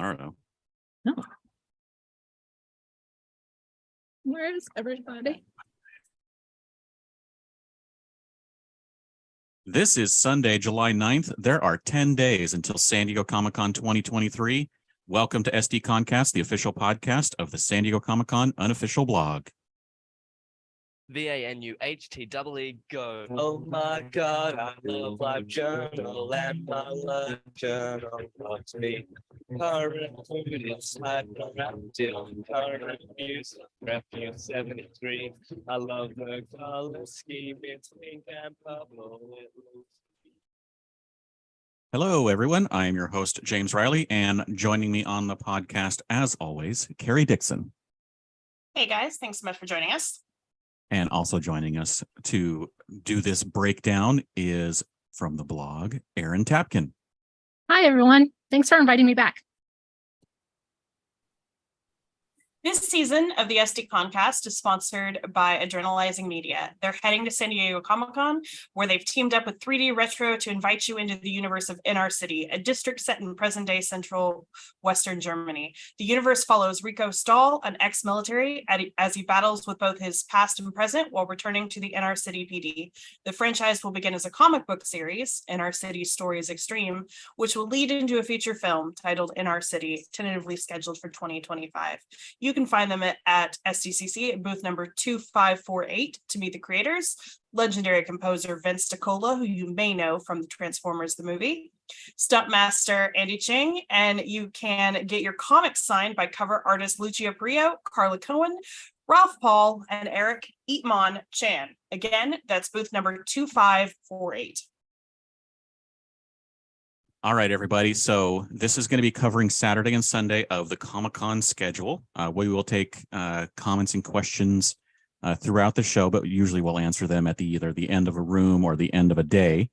tomorrow. No. Where is everybody? This is Sunday, July 9th. There are 10 days until San Diego Comic-Con 2023. Welcome to SDConCast, the official podcast of the San Diego Comic-Con unofficial blog. VANUHTWE go. Oh my God, I love Live Journal and my love journal wants me. Current food is hyperactive, current music, refuse 73. I love the color scheme, it's pink and purple. Hello, everyone. I am your host, James Riley, and joining me on the podcast, as always, Carrie Dixon. Hey guys, thanks so much for joining us. And also joining us to do this breakdown is from the blog, Erin Tapkin. Hi, everyone. Thanks for inviting me back. This season of the SDConCast is sponsored by Adrenalizing Media. They're heading to San Diego Comic-Con, where they've teamed up with 3D Retro to invite you into the universe of NR City, a district set in present-day central Western Germany. The universe follows Rico Stahl, an ex-military, as he battles with both his past and present while returning to the NR City PD. The franchise will begin as a comic book series, NR City Stories Extreme, which will lead into a feature film titled NR City, tentatively scheduled for 2025. You can find them at SDCC at booth number 2548 to meet the creators, legendary composer Vince DiCola, who you may know from the Transformers the movie, stuntmaster Andy Ching, and you can get your comics signed by cover artists Lucio Perillo, Carla Cohen, Ralph Paul, and Eric Eatmon Chan. Again, that's booth number 2548. All right, everybody. So this is going to be covering Saturday and Sunday of the Comic-Con schedule. We will take comments and questions throughout the show, but usually we'll answer them at either the end of a room or the end of a day.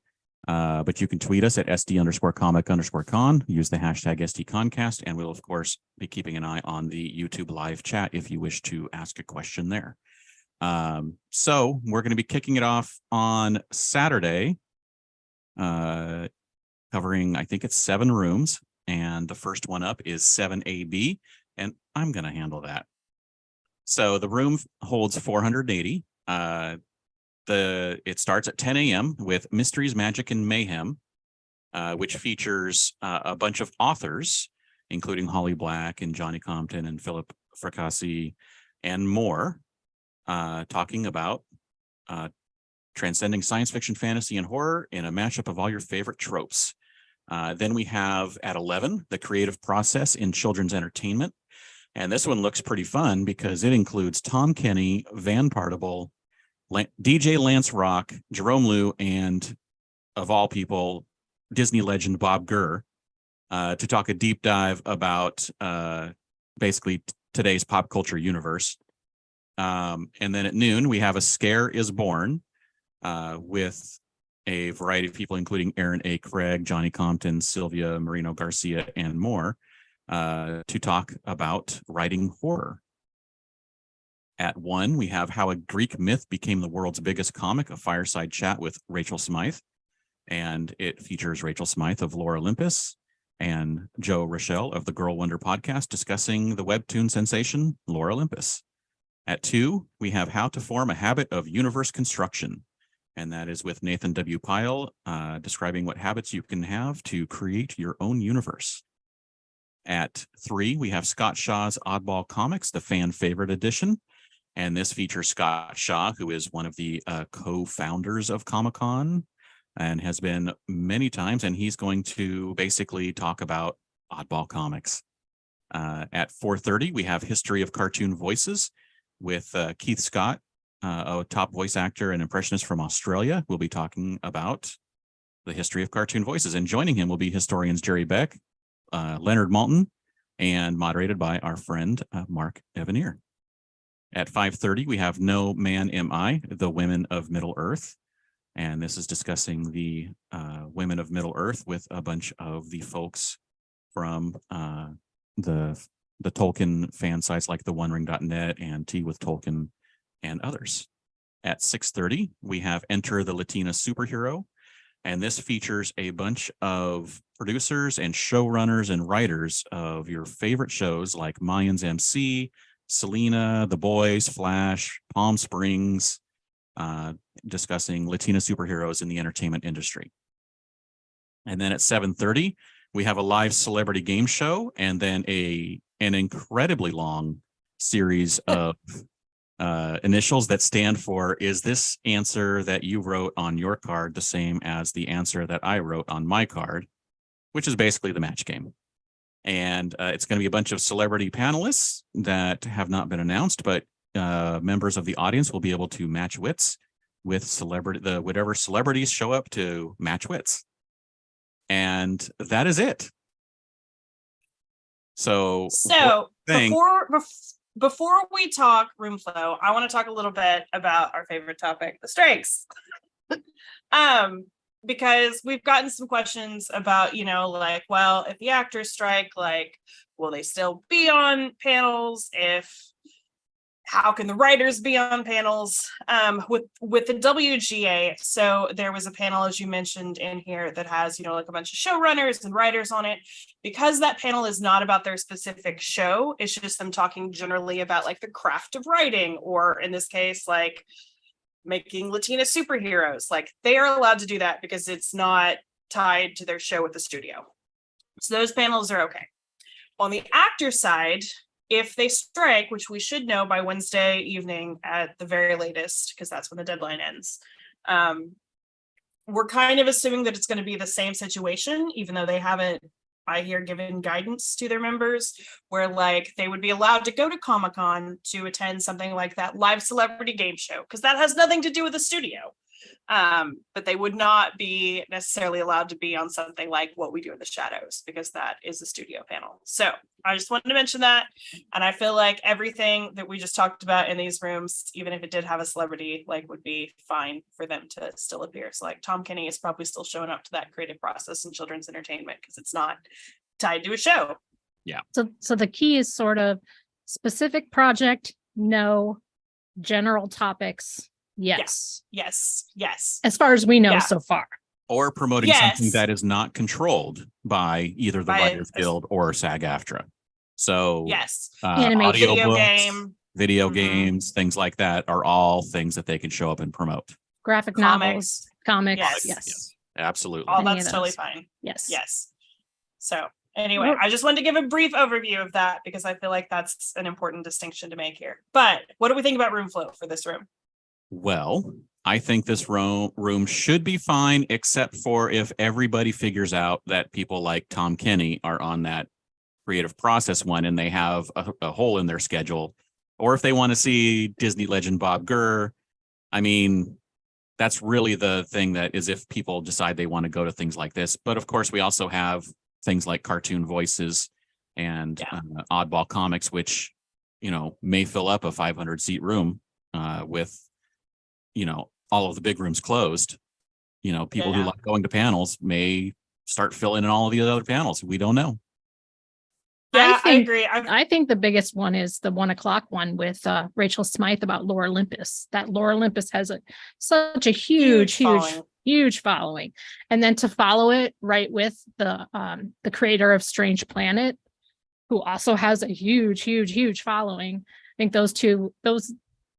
But you can tweet us at SD_comic_con, use the hashtag SDConCast, and we'll, of course, be keeping an eye on the YouTube live chat if you wish to ask a question there. So we're going to be kicking it off on Saturday. Covering, I think it's 7 rooms, and the first one up is 7AB, and I'm going to handle that. So the room holds 480. It starts at 10 a.m. with Mysteries, Magic, and Mayhem, which features a bunch of authors, including Holly Black and Johnny Compton and Philip Fracassi and more, talking about transcending science fiction, fantasy, and horror in a mashup of all your favorite tropes. Then we have at 11, the creative process in children's entertainment. And this one looks pretty fun because it includes Tom Kenny, Van Partible, DJ Lance Rock, Jerome Liu, and of all people, Disney legend Bob Gurr, to talk a deep dive about basically today's pop culture universe. And then at noon, we have A Scare is Born, with a variety of people, including Aaron A. Craig, Johnny Compton, Sylvia Marino Garcia, and more, to talk about writing horror. At 1, we have How a Greek Myth Became the World's Biggest Comic, a fireside chat with Rachel Smythe. And it features Rachel Smythe of Lore Olympus and Joe Rochelle of the Girl Wonder podcast discussing the webtoon sensation Lore Olympus. At 2, we have How to Form a Habit of Universe Construction. And that is with Nathan W. Pyle, describing what habits you can have to create your own universe. At 3, we have Scott Shaw's Oddball Comics, the fan favorite edition. And this features Scott Shaw, who is one of the co-founders of Comic-Con and has been many times. And he's going to basically talk about Oddball Comics. At 4:30, we have History of Cartoon Voices with Keith Scott, a top voice actor and impressionist from Australia. We'll be talking about the history of cartoon voices. And joining him will be historians Jerry Beck, Leonard Malton, and moderated by our friend Mark Evanier. At 5:30, we have No Man Am I, the Women of Middle Earth. And this is discussing the women of Middle Earth with a bunch of the folks from the Tolkien fan sites like theonering.net and Tea with Tolkien and others. At 6:30, we have Enter the Latina Superhero. And this features a bunch of producers and showrunners and writers of your favorite shows like Mayans MC, Selena, The Boys, Flash, Palm Springs, discussing Latina superheroes in the entertainment industry. And then at 7:30, we have a live celebrity game show, and then an incredibly long series of initials that stand for, is this answer that you wrote on your card the same as the answer that I wrote on my card, which is basically the match game. And it's going to be a bunch of celebrity panelists that have not been announced, but members of the audience will be able to match wits with whatever celebrities show up to match wits. And that is it. So before we talk room flow, I want to talk a little bit about our favorite topic, the strikes. Because we've gotten some questions about, like, well, if the actors strike, like, will they still be on panels? How can the writers be on panels? With the WGA, so there was a panel, as you mentioned in here, that has, like a bunch of showrunners and writers on it. Because that panel is not about their specific show, it's just them talking generally about like the craft of writing, or in this case, like making Latina superheroes. Like, they are allowed to do that because it's not tied to their show with the studio. So those panels are okay. On the actor side, if they strike, which we should know by Wednesday evening at the very latest, because that's when the deadline ends, we're kind of assuming that it's going to be the same situation, even though they haven't, I hear, given guidance to their members, where like they would be allowed to go to Comic-Con to attend something like that live celebrity game show, because that has nothing to do with the studio. But they would not be necessarily allowed to be on something like What We Do in the Shadows, because that is a studio panel. So I just wanted to mention that. And I feel like everything that we just talked about in these rooms, even if it did have a celebrity, like, would be fine for them to still appear. So like Tom Kenny is probably still showing up to that creative process in children's entertainment because it's not tied to a show. Yeah. So the key is sort of specific project, no. General topics, yes. Yes. As far as we know Yeah. so far. Or promoting something that is not controlled by either the Writers Guild or SAG-AFTRA. So Yes. Animation. audiobooks, video games, things like that are all things that they can show up and promote. Graphic Comics. novels, comics, Yes. yes. Absolutely. All Any of that's totally those. fine. Yes. Yes. So anyway, I just wanted to give a brief overview of that because I feel like that's an important distinction to make here. But what do we think about room flow for this room? Well, I think this room should be fine, except for if everybody figures out that people like Tom Kenny are on that creative process one and they have a hole in their schedule, or if they want to see Disney legend Bob Gurr. I mean, that's really the thing, that is if people decide they want to go to things like this. But of course, we also have things like Cartoon Voices and Oddball Comics, which, may fill up a 500-seat room with, all of the big rooms closed. People who like going to panels may start filling in all of the other panels. We don't know. Yeah, I agree. I think the biggest one is the 1:00 one with Rachel Smythe about Lore Olympus. That Lore Olympus has such a huge following. And then to follow it right with the creator of Strange Planet, who also has a huge following. I think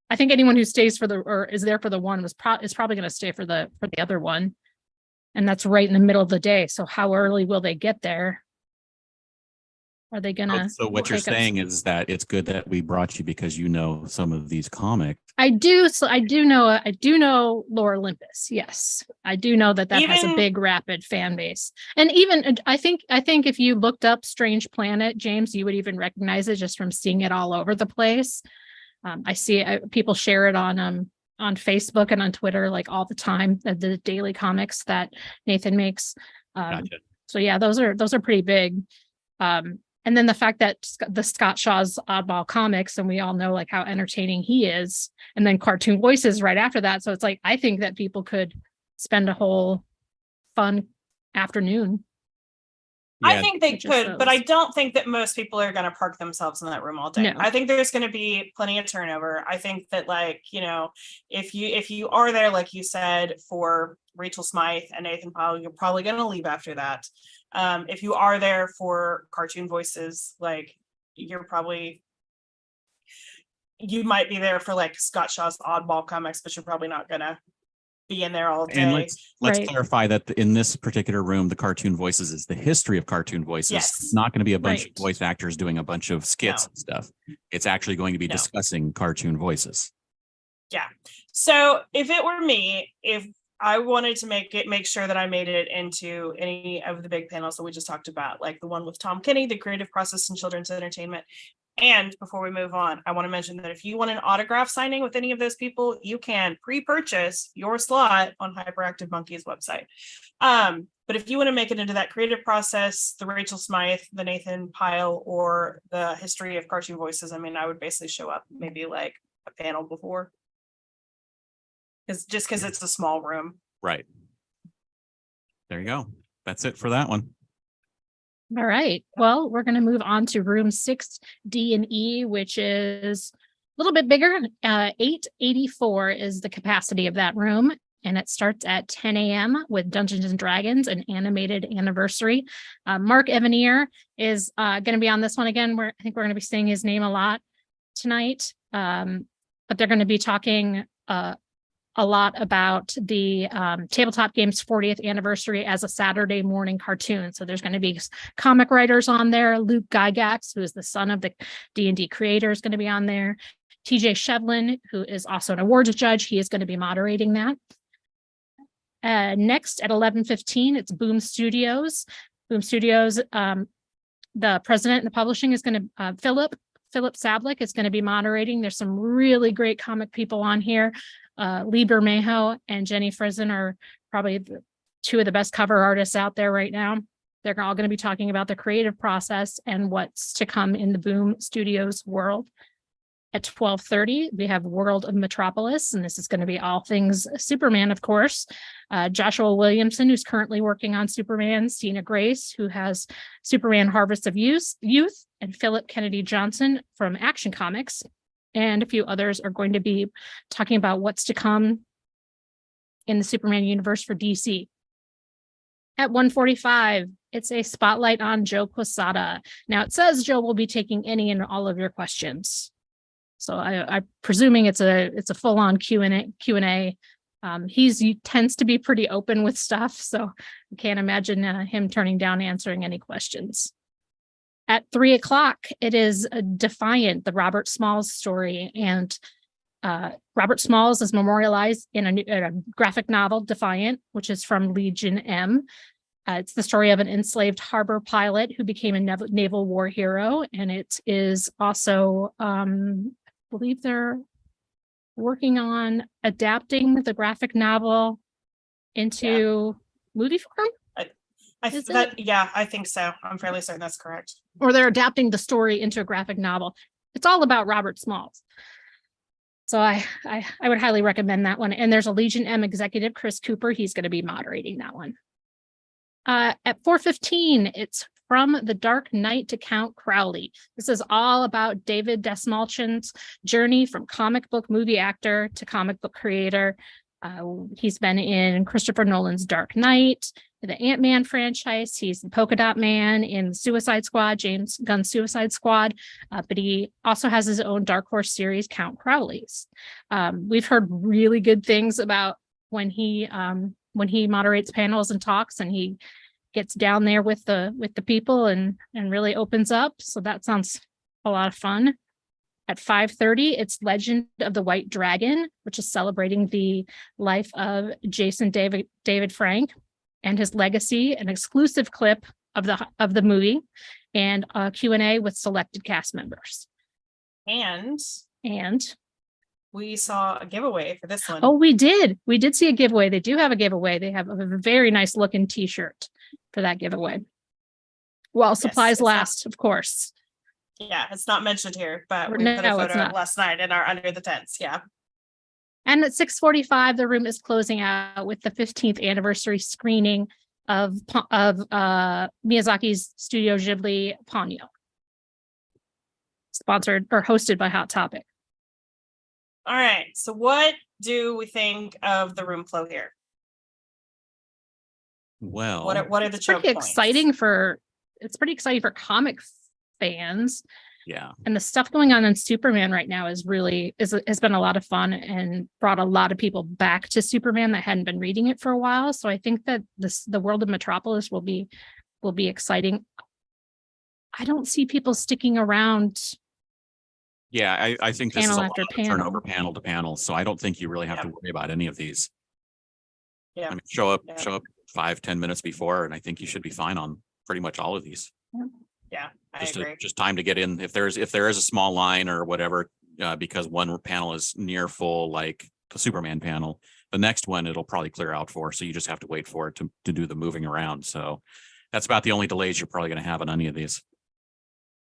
I think anyone who stays or is there for the one is probably going to stay for the other one. And that's right in the middle of the day. So how early will they get there? Are they gonna? So what you're saying is that it's good that we brought you because some of these comics. I do. So I do know Lore Olympus. Yes, I do know that has a big, rapid fan base. And even I think if you looked up Strange Planet, James, you would even recognize it just from seeing it all over the place. I see people share it on Facebook and on Twitter like all the time. The daily comics that Nathan makes. Gotcha. So yeah, those are pretty big. And then the fact that the Scott Shaw's Oddball Comics, and we all know like how entertaining he is, and then Cartoon Voices right after that. So it's like, I think that people could spend a whole fun afternoon I think they Just could, but I those. don't think that most people are going to park themselves in that room all day. No. I think there's going to be plenty of turnover. I think that, like, you know, if you are there, like you said, for Rachel Smythe and Nathan Pyle, you're probably going to leave after that. If you are there for cartoon voices, like, you might be there for like Scott Shaw's oddball comics, but you're probably not going to be in there all day. And let's Right. clarify that in this particular room, the cartoon voices is the history of cartoon voices. Yes. It's not going to be a bunch of Right. voice actors doing a bunch of skits No. and stuff. It's actually going to be No. discussing cartoon voices. Yeah. So if it were me, if I wanted to make sure that I made it into any of the big panels that we just talked about, like the one with Tom Kenny, the creative process in children's entertainment. And before we move on, I want to mention that if you want an autograph signing with any of those people, you can pre-purchase your slot on Hyperactive Monkey's website. But if you want to make it into that creative process, the Rachel Smythe, the Nathan Pyle, or the history of cartoon voices, I mean, I would basically show up maybe like a panel before. Because it's a small room. Right. There you go. That's it for that one. All right. Well, we're going to move on to room 6D and E, which is a little bit bigger. 884 is the capacity of that room. And it starts at 10 a.m. with Dungeons and Dragons, an animated anniversary. Mark Evanier is going to be on this one again. I think we're going to be saying his name a lot tonight. But they're going to be talking a lot about the Tabletop Games 40th anniversary as a Saturday morning cartoon. So there's going to be comic writers on there. Luke Gygax, who is the son of the D&D creator, is going to be on there. TJ Shevlin, who is also an awards judge, he is going to be moderating that. Next at 11:15, it's Boom Studios. Boom Studios, the president and the publishing is going to, Philip Sablik is going to be moderating. There's some really great comic people on here. Lee Bermejo and Jenny Frizen are probably two of the best cover artists out there right now. They're all going to be talking about the creative process and what's to come in the Boom Studios world. At 12:30, we have World of Metropolis, and this is going to be all things Superman, of course. Joshua Williamson, who's currently working on Superman, Stina Grace, who has Superman Harvest of Youth, and Philip Kennedy Johnson from Action Comics. And a few others are going to be talking about what's to come in the Superman universe for DC. At 1:45, it's a spotlight on Joe Quesada. Now, it says Joe will be taking any and all of your questions. So I'm presuming it's a full-on Q&A. He tends to be pretty open with stuff, so I can't imagine him turning down answering any questions. At 3:00, it is Defiant, the Robert Smalls story, and Robert Smalls is memorialized in a graphic novel, Defiant, which is from Legion M. It's the story of an enslaved harbor pilot who became a naval war hero, and it is also, I believe they're working on adapting the graphic novel into movie form. I think so. I'm fairly certain that's correct. Or they're adapting the story into a graphic novel. It's all about Robert Smalls. So I would highly recommend that one. And there's a Legion M executive, Chris Cooper. He's going to be moderating that one. At 4:15, it's From the Dark Knight to Count Crowley. This is all about David Desmalchin's journey from comic book movie actor to comic book creator. He's been in Christopher Nolan's Dark Knight, the Ant-Man franchise. He's the Polka Dot Man in Suicide Squad, James Gunn's Suicide Squad. But he also has his own Dark Horse series, Count Crowley's. We've heard really good things about when he moderates panels and talks, and he gets down there with the people and really opens up. So that sounds a lot of fun. At 5:30, it's Legend of the White Dragon, which is celebrating the life of Jason David Frank and his legacy, an exclusive clip of the movie, and a Q&A with selected cast members. And we saw a giveaway for this one. Oh, we did see a giveaway. They do have a giveaway. They have a very nice looking t-shirt for that giveaway. While supplies last, of course. Yeah, it's not mentioned here, but we No, put a it's photo not. of last night in our Under the Tents. Yeah. And at 6:45, the room is closing out with the 15th anniversary screening Miyazaki's Studio Ghibli Ponyo. Sponsored or hosted by Hot Topic. All right. So what do we think of the room flow here? Well, what are the choke Pretty points? exciting for it's pretty exciting for comic fans. yeah. And the stuff going on in Superman right now has been a lot of fun and brought a lot of people back to Superman that hadn't been reading it for a while. So I think that the world of Metropolis will be exciting. I don't see people sticking around. Yeah, I think this is Panel a lot after of panel. turnover panel to panel, so I don't think you really have to Yep. worry about any of these. Yeah. I mean, show up Yep. 5-10 minutes before, and I think you should be fine on pretty much all of these. Yeah, I agree. Just time to get in. If there is a small line or whatever, because one panel is near full, like the Superman panel, the next one it'll probably clear out for. So you just have to wait for it to do the moving around. So that's about the only delays you're probably going to have on any of these.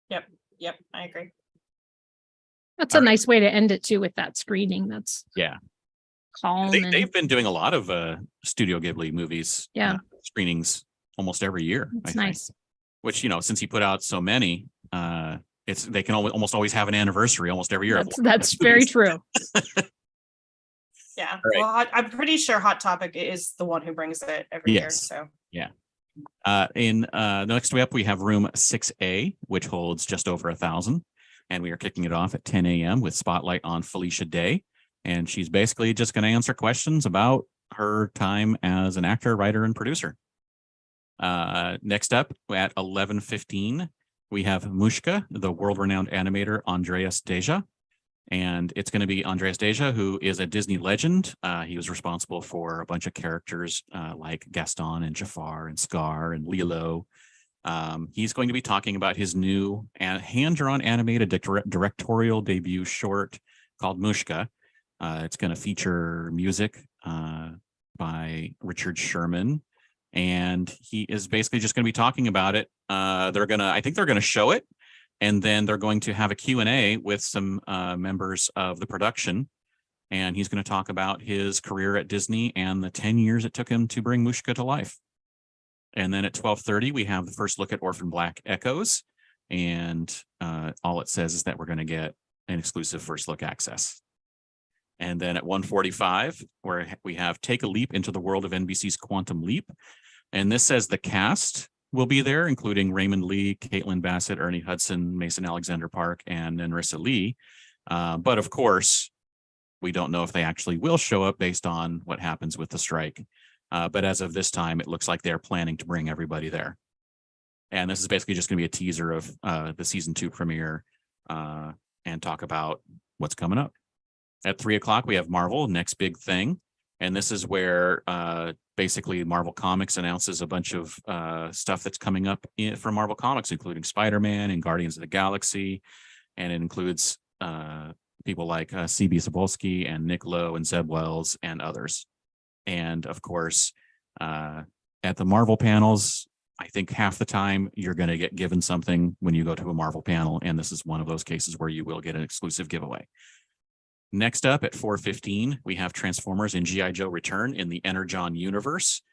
Yep, I agree. That's All a right. nice way to end it too with that screening. That's Yeah. calm. They've been doing a lot of Studio Ghibli movies, Yeah. screenings almost every year. It's I think. nice. Which, since he put out so many, they can almost always have an anniversary almost every year. That's very true. Yeah. All right. Well, I'm pretty sure Hot Topic is the one who brings it every year. Yes. So Next up, we have room 6A, which holds just over 1,000. And we are kicking it off at 10 a.m. with spotlight on Felicia Day. And she's basically just going to answer questions about her time as an actor, writer, and producer. Next up at 11:15, we have Mushka, the world-renowned animator Andreas Deja. And it's going to be Andreas Deja, who is a Disney legend. He was responsible for a bunch of characters like Gaston and Jafar and Scar and Lilo. He's going to be talking about his new hand-drawn animated directorial debut short called Mushka. It's going to feature music by Richard Sherman. And he is basically just going to be talking about it. I think they're going to show it. And then they're going to have a Q&A with some members of the production. And he's going to talk about his career at Disney and the 10 years it took him to bring Mushka to life. And then at 12:30, we have the first look at Orphan Black Echoes. And all it says is that we're going to get an exclusive first look access. And then at 1:45, where we have Take a Leap into the World of NBC's Quantum Leap. And this says the cast will be there, including Raymond Lee, Caitlin Bassett, Ernie Hudson, Mason Alexander Park, and Narissa Lee. But of course, we don't know if they actually will show up based on what happens with the strike. But as of this time, it looks like they're planning to bring everybody there. And this is basically just going to be a teaser of the season 2 premiere and talk about what's coming up. At 3:00, we have Marvel, Next Big Thing. And this is where basically Marvel Comics announces a bunch of stuff that's coming up from Marvel Comics, including Spider-Man and Guardians of the Galaxy. And it includes people like C.B. Cebulski and Nick Lowe and Zeb Wells and others. And of course, at the Marvel panels, I think half the time you're going to get given something when you go to a Marvel panel. And this is one of those cases where you will get an exclusive giveaway. Next up at 4:15, we have Transformers and G.I. Joe return in the Energon universe.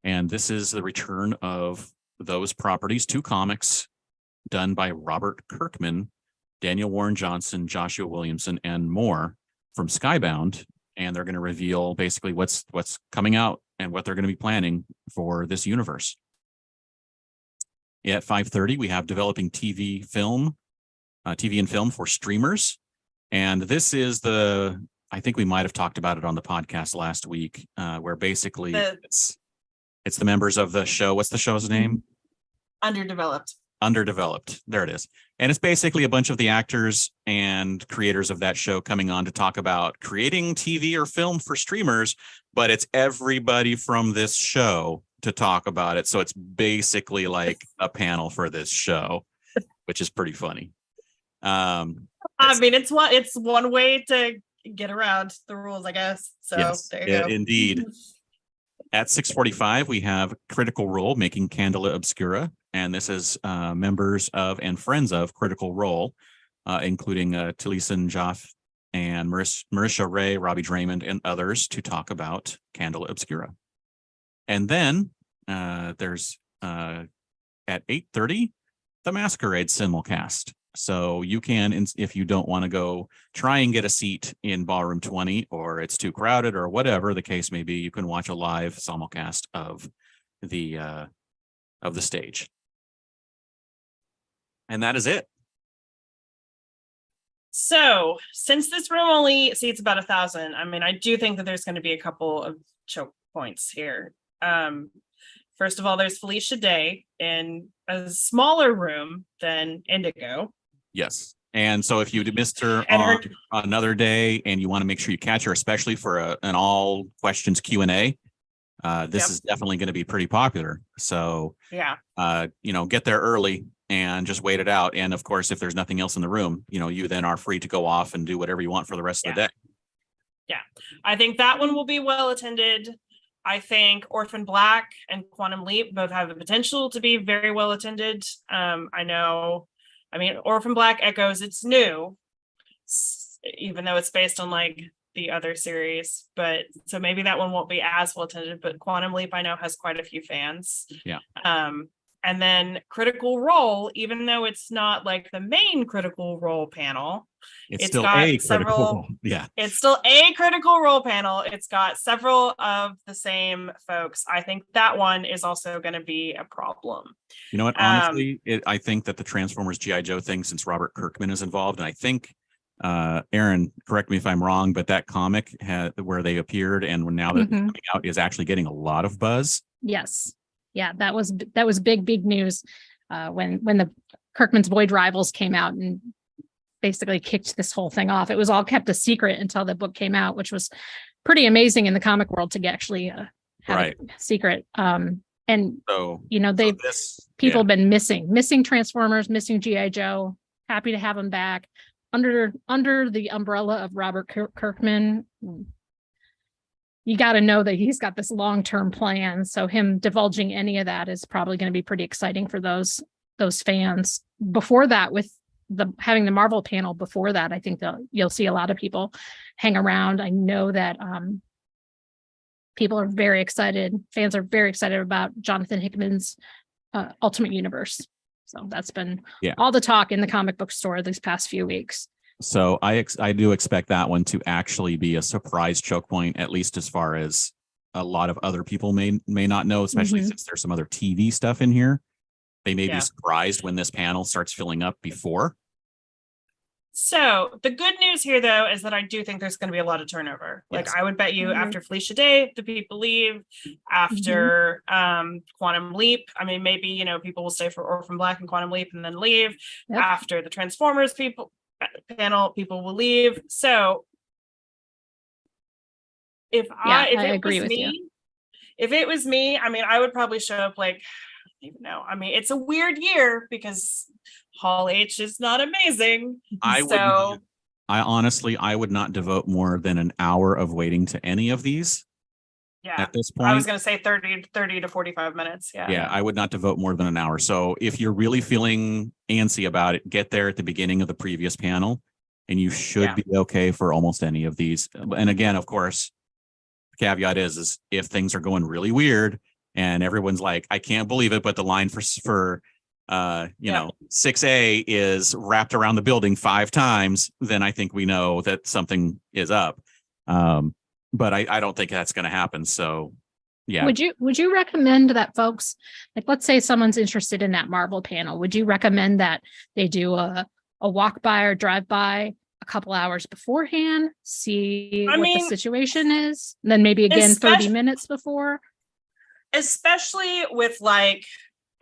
And this is the return of those properties, 2 comics done by Robert Kirkman, Daniel Warren Johnson, Joshua Williamson, and more from Skybound. And they're going to reveal basically what's coming out and what they're going to be planning for this universe. At 5:30, we have developing TV and film for streamers. And this is I think we might have talked about it on the podcast last week, where basically it's the members of the show. What's the show's name? Underdeveloped. There it is. And it's basically a bunch of the actors and creators of that show coming on to talk about creating TV or film for streamers, but it's everybody from this show to talk about it. So it's basically like a panel for this show, which is pretty funny. I mean, it's one way to get around the rules, I guess. So yes, there you go. Indeed. At 6:45, we have Critical Role making Candela Obscura. And this is members of and friends of Critical Role, including Taliesin Joff and Marisha Ray, Robbie Draymond, and others to talk about Candela Obscura. And then there's at 8:30, the Masquerade simulcast. So you can, if you don't want to go try and get a seat in Ballroom 20, or it's too crowded, or whatever the case may be, you can watch a live simulcast of the stage. And that is it. So since this room only seats about 1,000, I mean, I do think that there's going to be a couple of choke points here. First of all, there's Felicia Day in a smaller room than Indigo. Yes. And so if you missed her And on another day and you want to make sure you catch her, especially for an all questions Q&A, this is definitely going to be pretty popular. So, yeah, get there early and just wait it out. And of course, if there's nothing else in the room, you then are free to go off and do whatever you want for the rest of the day. Yeah, I think that one will be well attended. I think Orphan Black and Quantum Leap both have the potential to be very well attended. Orphan Black echoes it's new, even though it's based on like the other series, but so maybe that one won't be as well attended, but Quantum Leap I know has quite a few fans. Yeah. And then Critical Role, even though it's not like the main Critical Role panel, it's still a critical role. Yeah. It's still a Critical Role panel. It's got several of the same folks. I think that one is also going to be a problem. You know what? Honestly, I think that the Transformers G.I. Joe thing, since Robert Kirkman is involved, and I think Aaron, correct me if I'm wrong, but that comic where they appeared and now that it's coming out is actually getting a lot of buzz. Yes. Yeah, that was big news when the Kirkman's Void Rivals came out and basically kicked this whole thing off. It was all kept a secret until the book came out, which was pretty amazing in the comic world to actually have a secret. And so, people have been missing Transformers, missing G.I. Joe. Happy to have them back under the umbrella of Robert Kirkman. You got to know that he's got this long-term plan. So him divulging any of that is probably going to be pretty exciting for those fans. Before that, with having the Marvel panel before that, I think you'll see a lot of people hang around. I know that people are very excited. Fans are very excited about Jonathan Hickman's Ultimate Universe. So that's been all the talk in the comic book store these past few weeks. So I do expect that one to actually be a surprise choke point, at least as far as a lot of other people may not know, especially since there's some other TV stuff in here. They may be surprised when this panel starts filling up before. So the good news here, though, is that I do think there's going to be a lot of turnover. Like I would bet you after Felicia Day, the people leave. After Quantum Leap, I mean, maybe, people will stay for Orphan Black and Quantum Leap and then leave. Yep. After the Transformers panel, people will leave. So if it was me, I mean, I would probably show up like, even though, I mean, it's a weird year because Hall H is not amazing. I would not devote more than an hour of waiting to any of these. Yeah. At this point, I was going to say 30 to 45 minutes. Yeah. Yeah. I would not devote more than an hour. So if you're really feeling antsy about it, get there at the beginning of the previous panel and you should be okay for almost any of these. And again, of course, the caveat is if things are going really weird and everyone's like, I can't believe it, but the line for 6A is wrapped around the building 5 times, then I think we know that something is up. But I don't think that's going to happen. So, yeah. Would you recommend that folks, like, let's say someone's interested in that Marvel panel, would you recommend that they do a walk by or drive by a couple hours beforehand, see what the situation is, and then maybe again 30 minutes before? Especially with like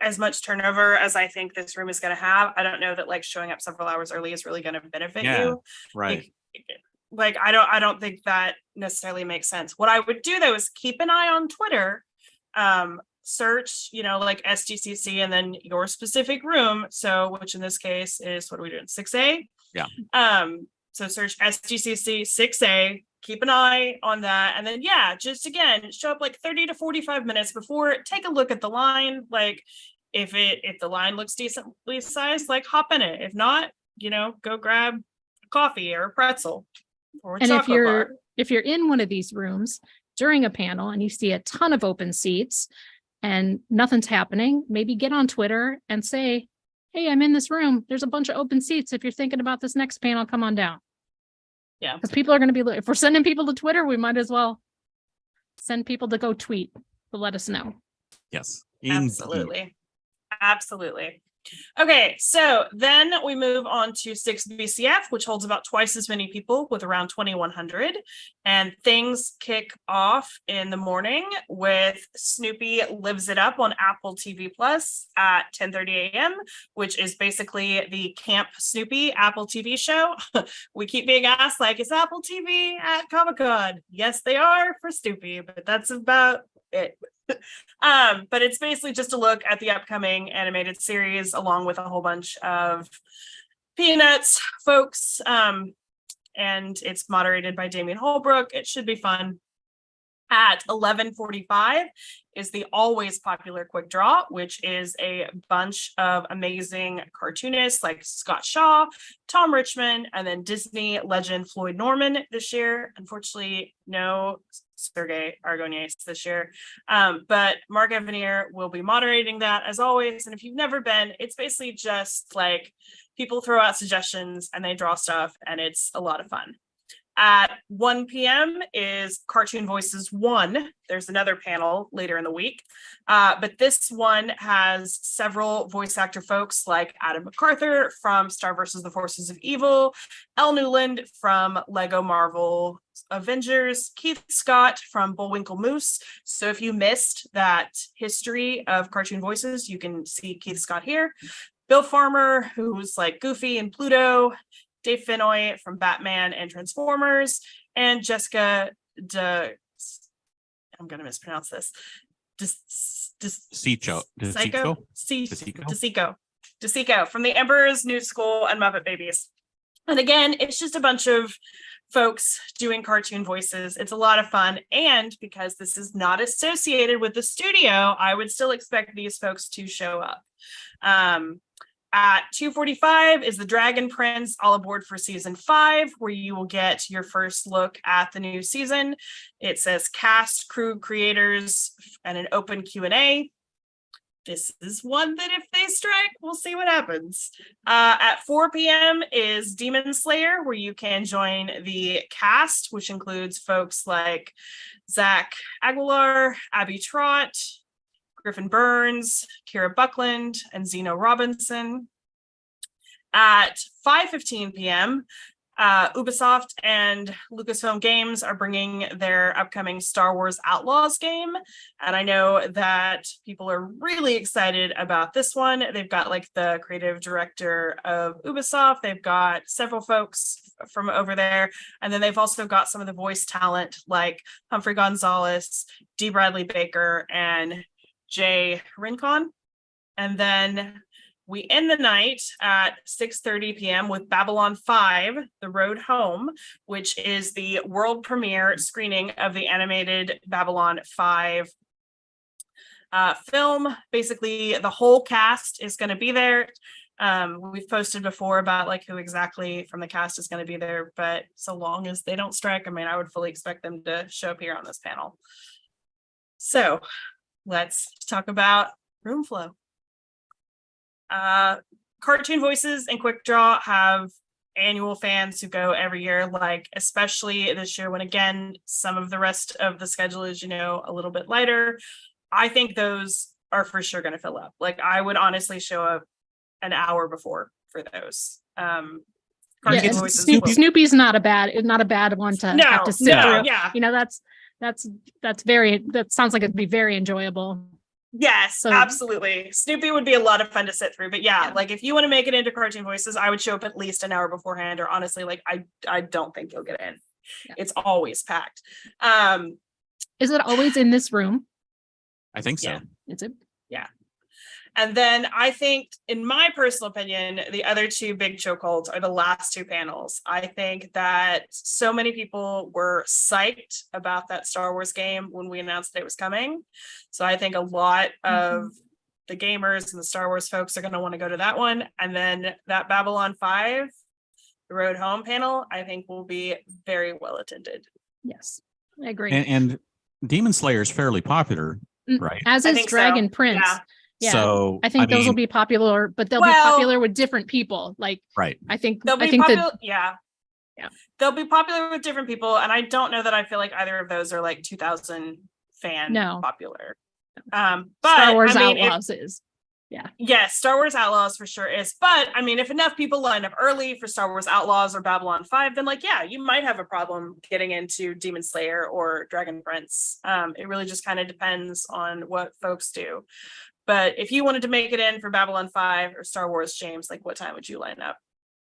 as much turnover as I think this room is going to have, I don't know that like showing up several hours early is really going to benefit you. Right. Like I don't think that necessarily makes sense. What I would do though is keep an eye on Twitter, search, like SDCC and then your specific room. So, which in this case is, what are we doing? 6A? Yeah. So search SDCC 6A, keep an eye on that. And then, just again, show up like 30 to 45 minutes before, take a look at the line. Like if the line looks decently sized, like hop in it. If not, go grab a coffee or a pretzel. And if you're in one of these rooms during a panel and you see a ton of open seats, and nothing's happening, maybe get on Twitter and say, hey, I'm in this room. There's a bunch of open seats. If you're thinking about this next panel, come on down. Yeah. Because people are going to be, if we're sending people to Twitter, we might as well send people to go tweet to let us know. Yes. Absolutely. Absolutely. Okay, so then we move on to 6 BCF, which holds about twice as many people with around 2,100. And things kick off in the morning with Snoopy Lives It Up on Apple TV Plus at 10:30 a.m., which is basically the Camp Snoopy Apple TV show. We keep being asked, like, is Apple TV at Comic-Con? Yes, they are for Snoopy, but that's about it. But it's basically just a look at the upcoming animated series along with a whole bunch of Peanuts folks. And it's moderated by Damian Holbrook. It should be fun. At 11:45 is the always popular Quick Draw, which is a bunch of amazing cartoonists like Scott Shaw, Tom Richmond, and then Disney legend Floyd Norman this year. Unfortunately, no Sergei Argonies this year. But Mark Evanier will be moderating that as always. And if you've never been, it's basically just like people throw out suggestions and they draw stuff, and it's a lot of fun. At 1 p.m. is Cartoon Voices 1. There's another panel later in the week. But this one has several voice actor folks like Adam MacArthur from Star vs. the Forces of Evil, Elle Newland from Lego Marvel Avengers, Keith Scott from Bullwinkle Moose. So if you missed that history of Cartoon Voices, you can see Keith Scott here. Bill Farmer, who's like Goofy and Pluto, Dave Fennoy from Batman and Transformers, and Jessica I'm going to mispronounce this. DeSico from The Emperor's New School and Muppet Babies. And again, it's just a bunch of folks doing cartoon voices. It's a lot of fun. And because this is not associated with the studio, I would still expect these folks to show up. At 2:45 is the Dragon Prince All Aboard for Season 5, where you will get your first look at the new season. It says cast, crew, creators, and an open Q&A. This is one that if they strike, we'll see what happens. At 4 p.m. is Demon Slayer, where you can join the cast, which includes folks like Zach Aguilar, Abby Trott, Griffin Burns, Kira Buckland, and Zeno Robinson. At 5:15 p.m., Ubisoft and Lucasfilm Games are bringing their upcoming Star Wars Outlaws game. And I know that people are really excited about this one. They've got like the creative director of Ubisoft. They've got several folks from over there. And then they've also got some of the voice talent like Humphrey Gonzalez, D. Bradley Baker, and Jay Rincon. And then we end the night at 6:30 p.m. with Babylon 5, The Road Home, which is the world premiere screening of the animated Babylon 5 film. Basically, the whole cast is going to be there. We've posted before about like who exactly from the cast is going to be there, but so long as they don't strike, I mean, I would fully expect them to show up here on this panel. So let's talk about room flow. Cartoon Voices and Quick Draw have annual fans who go every year, like especially this year when again some of the rest of the schedule is, you know, a little bit lighter. I think those are for sure going to fill up. Like I would honestly show up an hour before for those. Cartoon Voices. Snoopy's not a bad one to have to sit through. Yeah. You know, that sounds like it'd be very enjoyable. Yes, absolutely. Snoopy would be a lot of fun to sit through, but yeah, like if you want to make it into Cartoon Voices, I would show up at least an hour beforehand, or honestly, like I don't think you'll get in. Yeah. It's always packed. Is it always in this room? I think so. Yeah. Is it? Yeah. And then I think, in my personal opinion, the other two big chokeholds are the last two panels. I think that so many people were psyched about that Star Wars game when we announced that it was coming. So I think a lot of the gamers and the Star Wars folks are going to want to go to that one. And then that Babylon 5, the Road Home panel, I think will be very well attended. Yes, I agree. And Demon Slayer is fairly popular. right? As I is think so. Dragon Prince. Yeah. Yeah. So I think those will mean, be popular, but they'll be Well- popular with different people. Like, right. I think They'll be that popular. Yeah. Yeah. They'll be popular with different people. And I don't know that I feel like either of those are like 2000 fan No. popular. Star But Wars I mean, Outlaws is. yes, Star Wars Outlaws for sure is. But I mean, if enough people line up early for Star Wars Outlaws or Babylon 5, then like, yeah, you might have a problem getting into Demon Slayer or Dragon Prince. It really just kind of depends on what folks do. But if you wanted to make it in for Babylon 5 or Star Wars, James, like what time would you line up?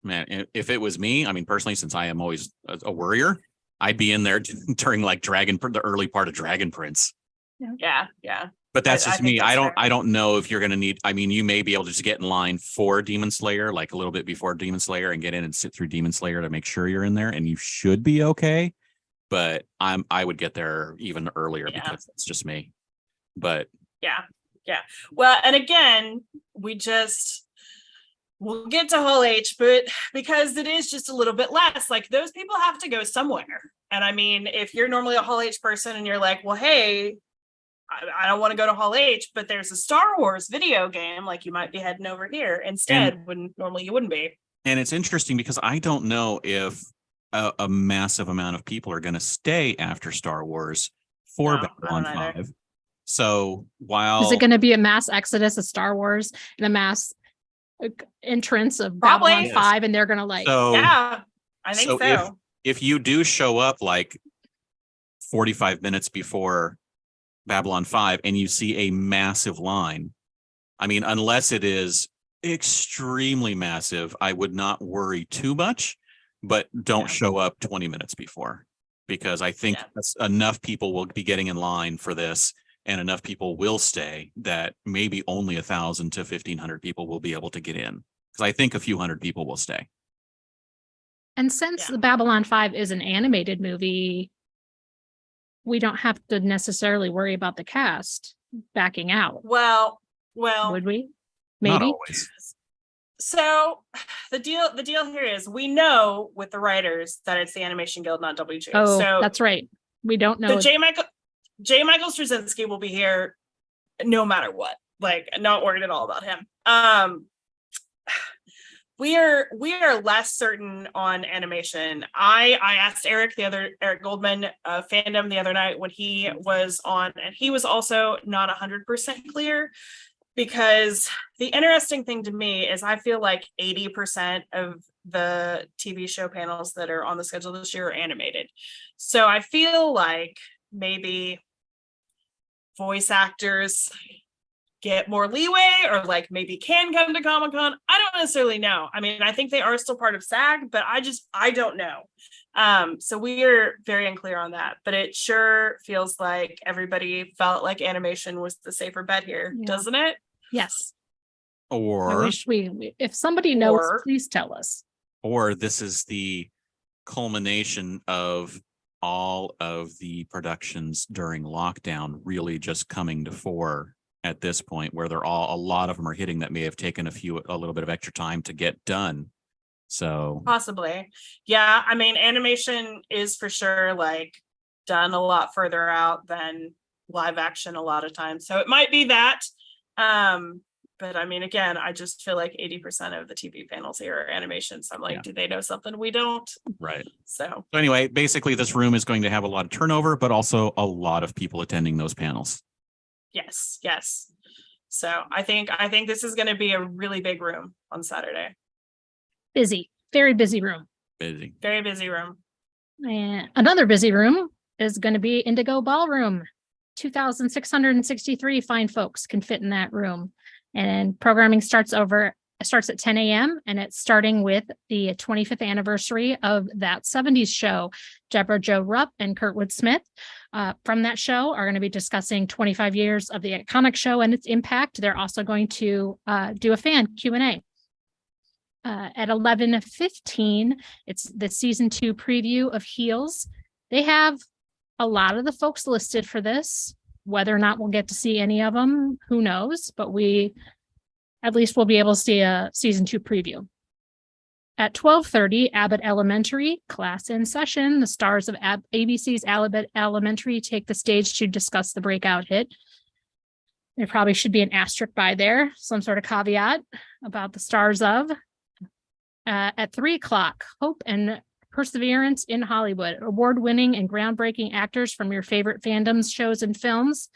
Man, if it was me, I mean, personally, since I am always a worrier, I'd be in there during like the early part of Dragon Prince. Yeah. But that's I just think me. that's fair. I don't know if you're going to need, I mean, you may be able to just get in line for Demon Slayer, like a little bit before Demon Slayer, and get in and sit through Demon Slayer to make sure you're in there, and you should be okay. But I would get there even earlier because it's just me. But Yeah. Well, and again, we'll get to Hall H, but because it is just a little bit less, like those people have to go somewhere. And I mean, if you're normally a Hall H person and you're like, well, hey, I don't want to go to Hall H, but there's a Star Wars video game, like you might be heading over here instead when normally you wouldn't be. And it's interesting because I don't know if a massive amount of people are going to stay after Star Wars for No, I Babylon don't either. 5. So while Is it going to be a mass exodus of Star Wars and a mass entrance of Probably. Babylon 5, and they're going to like, Yeah, I think so. If you do show up like 45 minutes before Babylon 5 and you see a massive line, I mean, unless it is extremely massive, I would not worry too much, but don't show up 20 minutes before, because I think that's enough people will be getting in line for this, and enough people will stay that maybe only 1,000 to 1,500 people will be able to get in, because I think a few hundred people will stay. and since the Babylon 5 is an animated movie, we don't have to necessarily worry about the cast backing out. Well, Would we? Not Maybe. always. so the deal here is we know with the writers that it's the Animation Guild, not WG. Oh, so that's right. We don't know. J. Michael Straczynski will be here no matter what. Like, not worried at all about him. We are less certain on animation. I asked Eric Goldman fandom the other night when he was on, and he was also not 100% clear, because the interesting thing to me is I feel like 80% of the TV show panels that are on the schedule this year are animated. So I feel like maybe voice actors get more leeway, or like maybe can come to Comic-Con. I don't necessarily know. I mean, I think they are still part of SAG, but I don't know. So we are very unclear on that, but it sure feels like everybody felt like animation was the safer bet here, doesn't it? Yes. I Or wish if somebody knows, Or- please tell us. or this is the culmination of all of the productions during lockdown really just coming to fore at this point, where a lot of them are hitting that may have taken a little bit of extra time to get done. So Possibly. Yeah. I mean, animation is for sure like done a lot further out than live action a lot of times. So it might be that. But I mean, again, I just feel like 80% of the TV panels here are animation. So I'm like, do they know something we don't? right. So So anyway, basically this room is going to have a lot of turnover, but also a lot of people attending those panels. yes. So I think this is going to be a really big room on Saturday. Busy, very busy room. Busy. Very busy room. And another busy room is going to be Indigo Ballroom. 2,663 fine folks can fit in that room. And programming starts at 10 a.m. and it's starting with the 25th anniversary of That 70s Show. Deborah Jo Rupp and Kurtwood Smith from that show are going to be discussing 25 years of the iconic show and its impact. They're also going to do a fan Q&A. At 11:15, it's the season 2 preview of Heels. They have a lot of the folks listed for this. Whether or not we'll get to see any of them, who knows? But at least we'll be able to see a season 2 preview. At 12:30, Abbott Elementary, class in session. The stars of ABC's Abbott Elementary take the stage to discuss the breakout hit. There probably should be an asterisk by there, some sort of caveat about the stars of. At 3:00, Hope and Perseverance in Hollywood, award-winning and groundbreaking actors from your favorite fandoms, shows, and films.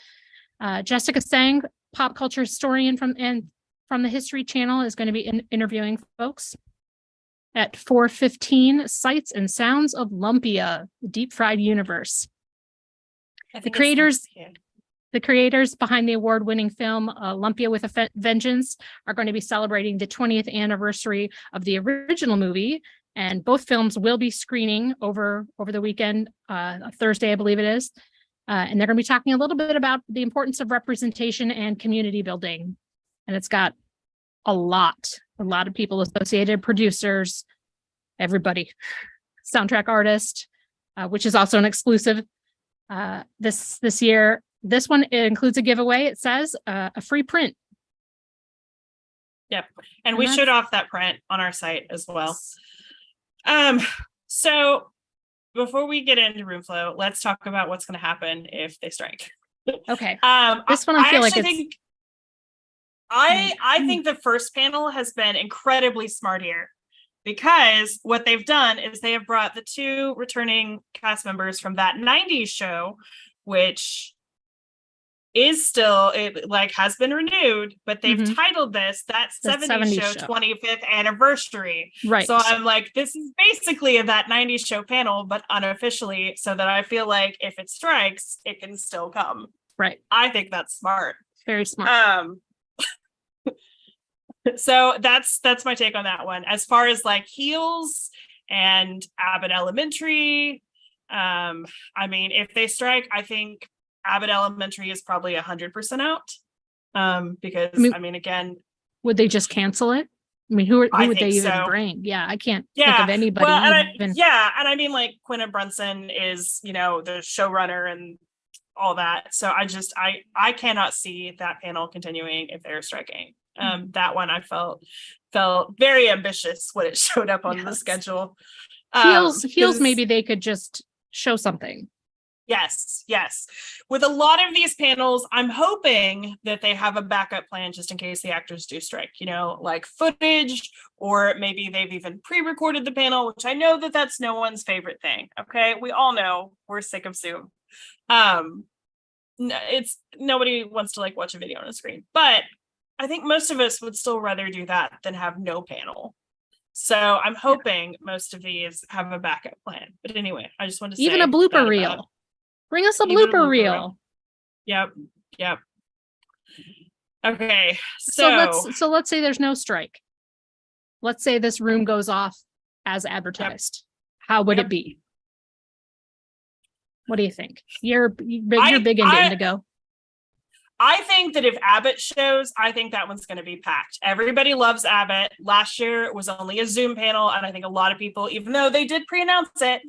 Jessica Sang, pop culture historian from the History Channel, is going to be interviewing folks. At 4:15, Sights and Sounds of Lumpia, the Deep Fried Universe. The creators behind the award-winning film Lumpia with a Vengeance are going to be celebrating the 20th anniversary of the original movie, and both films will be screening over the weekend, Thursday, I believe it is. And they're going to be talking a little bit about the importance of representation and community building. And it's got a lot of people associated, producers, everybody, soundtrack artist, which is also an exclusive this year. This one includes a giveaway. It says a free print. Yep. And we showed off that print on our site as well. So before we get into room flow, let's talk about what's going to happen if they strike. Okay. This one I feel like it's... I think the first panel has been incredibly smart here, because what they've done is they have brought the two returning cast members from that 90s show, which is still, it like has been renewed, but they've titled this that 70s show 25th anniversary. Right. So I'm like, this is basically that 90s show panel, but unofficially, so that I feel like if it strikes, it can still come. Right. I think that's smart. Very smart. So that's my take on that one. As far as like Heels and Abbott Elementary, I mean, if they strike, I think Abbott Elementary is probably 100% out. Because I mean, again, would they just cancel it? I mean, who would they even bring? Yeah, I can't think of anybody. Well, and I mean, like Quinna Brunson is, the showrunner and all that. So I cannot see that panel continuing if they're striking. That one I felt very ambitious when it showed up on the schedule. Heels, maybe they could just show something. Yes. With a lot of these panels, I'm hoping that they have a backup plan just in case the actors do strike, like footage, or maybe they've even pre-recorded the panel, which I know that that's no one's favorite thing. Okay. We all know we're sick of Zoom. It's nobody wants to like watch a video on a screen, but I think most of us would still rather do that than have no panel. So I'm hoping most of these have a backup plan. But anyway, I just wanted to say even a blooper reel. Bring us a blooper reel. Yep. Okay. So let's say there's no strike. Let's say this room goes off as advertised. How would it be? What do you think? You're big into Indigo. I think that if Abbott shows, I think that one's going to be packed. Everybody loves Abbott. Last year it was only a Zoom panel, and I think a lot of people, even though they did pre-announce it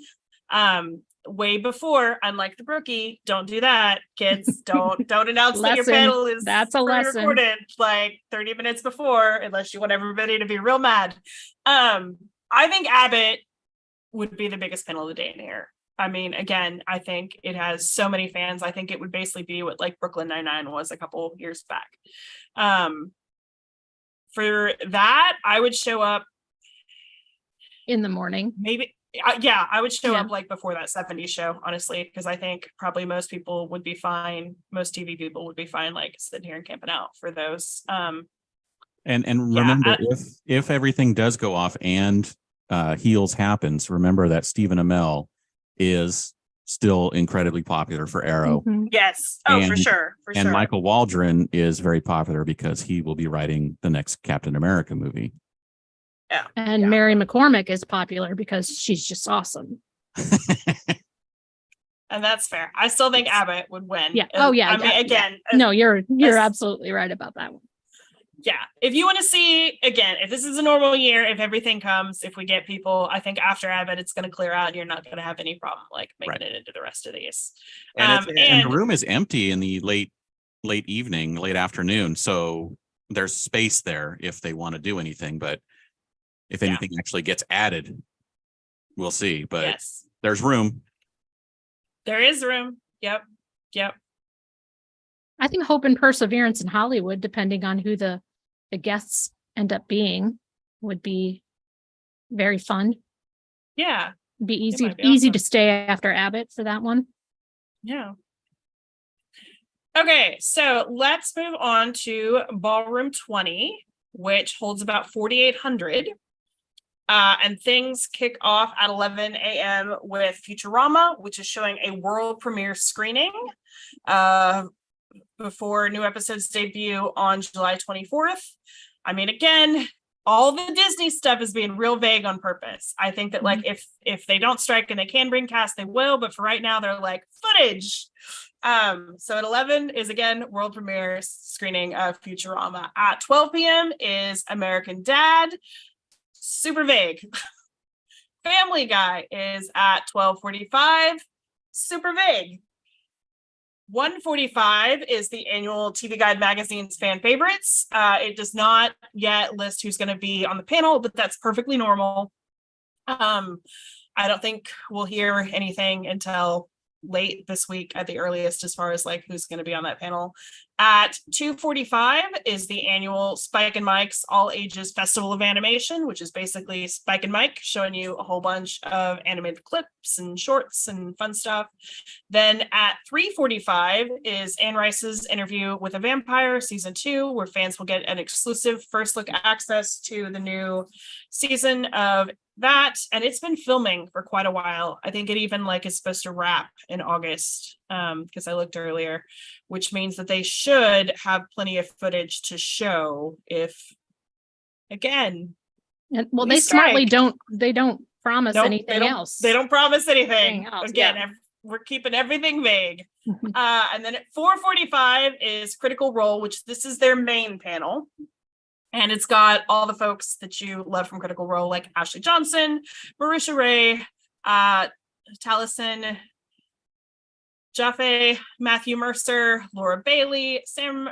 way before, unlike the Brookie, don't do that, kids. Don't announce that your panel is pre-recorded like 30 minutes before, unless you want everybody to be real mad. I think Abbott would be the biggest panel of the day in here. I mean, again, I think it has so many fans. I think it would basically be what like Brooklyn Nine-Nine was a couple years back. For that, I would show up in the morning. Maybe, I would show up like before that 70s show, honestly, because I think probably most people would be fine. Most TV people would be fine, like sitting here and camping out for those. And remember, if everything does go off and Heels happens, remember that Stephen Amell is still incredibly popular for Arrow. Yes. Oh, for sure. And Michael Waldron is very popular because he will be writing the next Captain America movie. Yeah. And Mary McCormick is popular because she's just awesome. And that's fair. I still think Abbott would win. Yeah. Oh, yeah. I mean, again. No, you're absolutely right about that one. Yeah. If you want to see, again, if this is a normal year, if everything comes, if we get people, I think after Abbott, it's going to clear out and you're not going to have any problem like making it into the rest of these. And the room is empty in the late evening, late afternoon. So there's space there if they want to do anything. But if anything actually gets added, we'll see. But there's room. There is room. Yep. I think Hope and Perseverance in Hollywood, depending on who the guests end up being, would be very fun. Yeah, Be easy, might be easy awesome. to stay after Abbott for that one. yeah. Okay, so let's move on to Ballroom 20, which holds about 4,800. And things kick off at 11 a.m. with Futurama, which is showing a world premiere screening before new episodes debut on July 24th. I mean, again, all the Disney stuff is being real vague on purpose. I think that like if they don't strike and they can bring cast, they will. But for right now, they're like footage. So at 11 is again world premiere screening of Futurama. At 12 p.m. is American Dad. Super vague. Family Guy is at 12:45. Super vague. 1:45 is the annual TV Guide magazine's fan favorites. It does not yet list who's going to be on the panel, but that's perfectly normal. I don't think we'll hear anything until late this week at the earliest, as far as like who's going to be on that panel. At 2:45 is the annual Spike and Mike's All Ages Festival of Animation, which is basically Spike and Mike showing you a whole bunch of animated clips and shorts and fun stuff. Then at 3:45 is Anne Rice's Interview with a Vampire season 2, where fans will get an exclusive first look access to the new season of that, and it's been filming for quite a while. I think it even like is supposed to wrap in August, because I looked earlier, which means that they should have plenty of footage to show if, again, And well, we they smartly strike. don't promise Nope, anything else. They don't promise anything. Anything else, Again, yeah. we're keeping everything vague. And then at 4:45 is Critical Role, which this is their main panel. And it's got all the folks that you love from Critical Role, like Ashley Johnson, Marisha Ray, Taliesin Jaffe, Matthew Mercer, Laura Bailey, Sam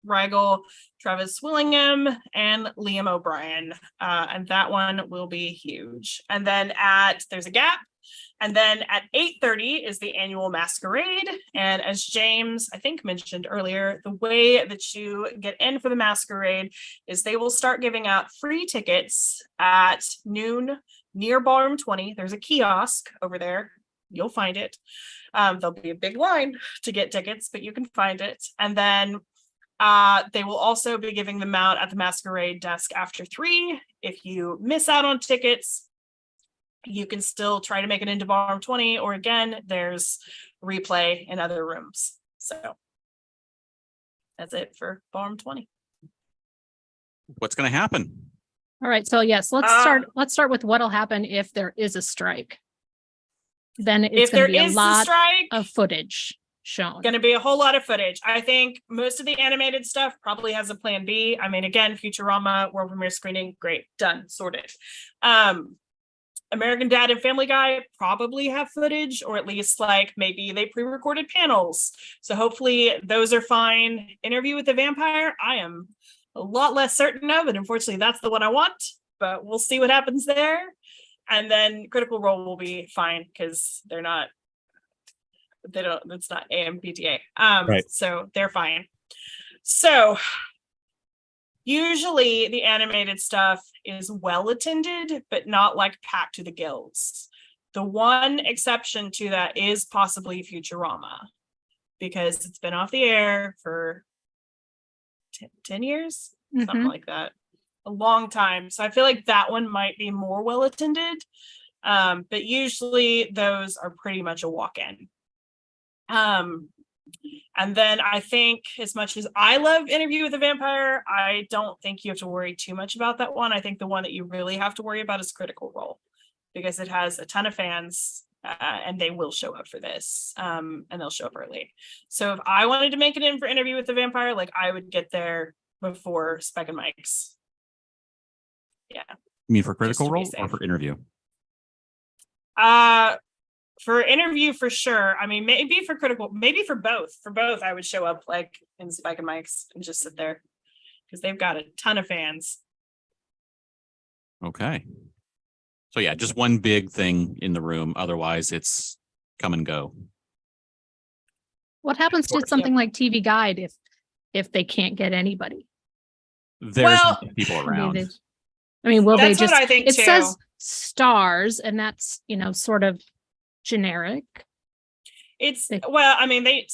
Riegel, Travis Willingham, and Liam O'Brien. And that one will be huge. And then there's a gap. And then at 8:30 is the annual masquerade. And as James, I think, mentioned earlier, the way that you get in for the masquerade is they will start giving out free tickets at noon near Ballroom 20. There's a kiosk over there. You'll find it. There'll be a big line to get tickets, but you can find it. And then they will also be giving them out at the masquerade desk after 3. If you miss out on tickets, you can still try to make it into Ballroom 20, or again, there's replay in other rooms. So that's it for Ballroom 20. What's going to happen? All right, so yes, let's start with what'll happen if there is a strike. Then it's going to be a lot of footage shown. Going to be a whole lot of footage. I think most of the animated stuff probably has a plan B. I mean, again, Futurama world premiere screening, great, done, sorted. American Dad and Family Guy probably have footage, or at least like maybe they pre-recorded panels. So hopefully those are fine. Interview with the Vampire, I am a lot less certain of, and unfortunately that's the one I want, but we'll see what happens there. And then Critical Role will be fine because it's not AMPTA. Right. So they're fine. So usually the animated stuff is well attended, but not like packed to the gills. The one exception to that is possibly Futurama, because it's been off the air for 10 years, something like that. A long time. So I feel like that one might be more well attended. But usually those are pretty much a walk-in. And then I think, as much as I love Interview with the Vampire, I don't think you have to worry too much about that one. I think the one that you really have to worry about is Critical Role, because it has a ton of fans and they will show up for this, and they'll show up early. So if I wanted to make it in for Interview with the Vampire, like I would get there before Spike and Mike's. Yeah. You mean for Critical Just to be Role or safe. for Interview? For Interview for sure. I mean, maybe for Critical, maybe for both. For both, I would show up like in Spike and Mike's and just sit there because they've got a ton of fans. Okay. So yeah, just one big thing in the room. Otherwise, it's come and go. What happens to something like TV Guide if they can't get anybody? There's Well, people I mean, around. will they That's what just, I think it too. says stars and that's, sort of generic. Well, I mean, they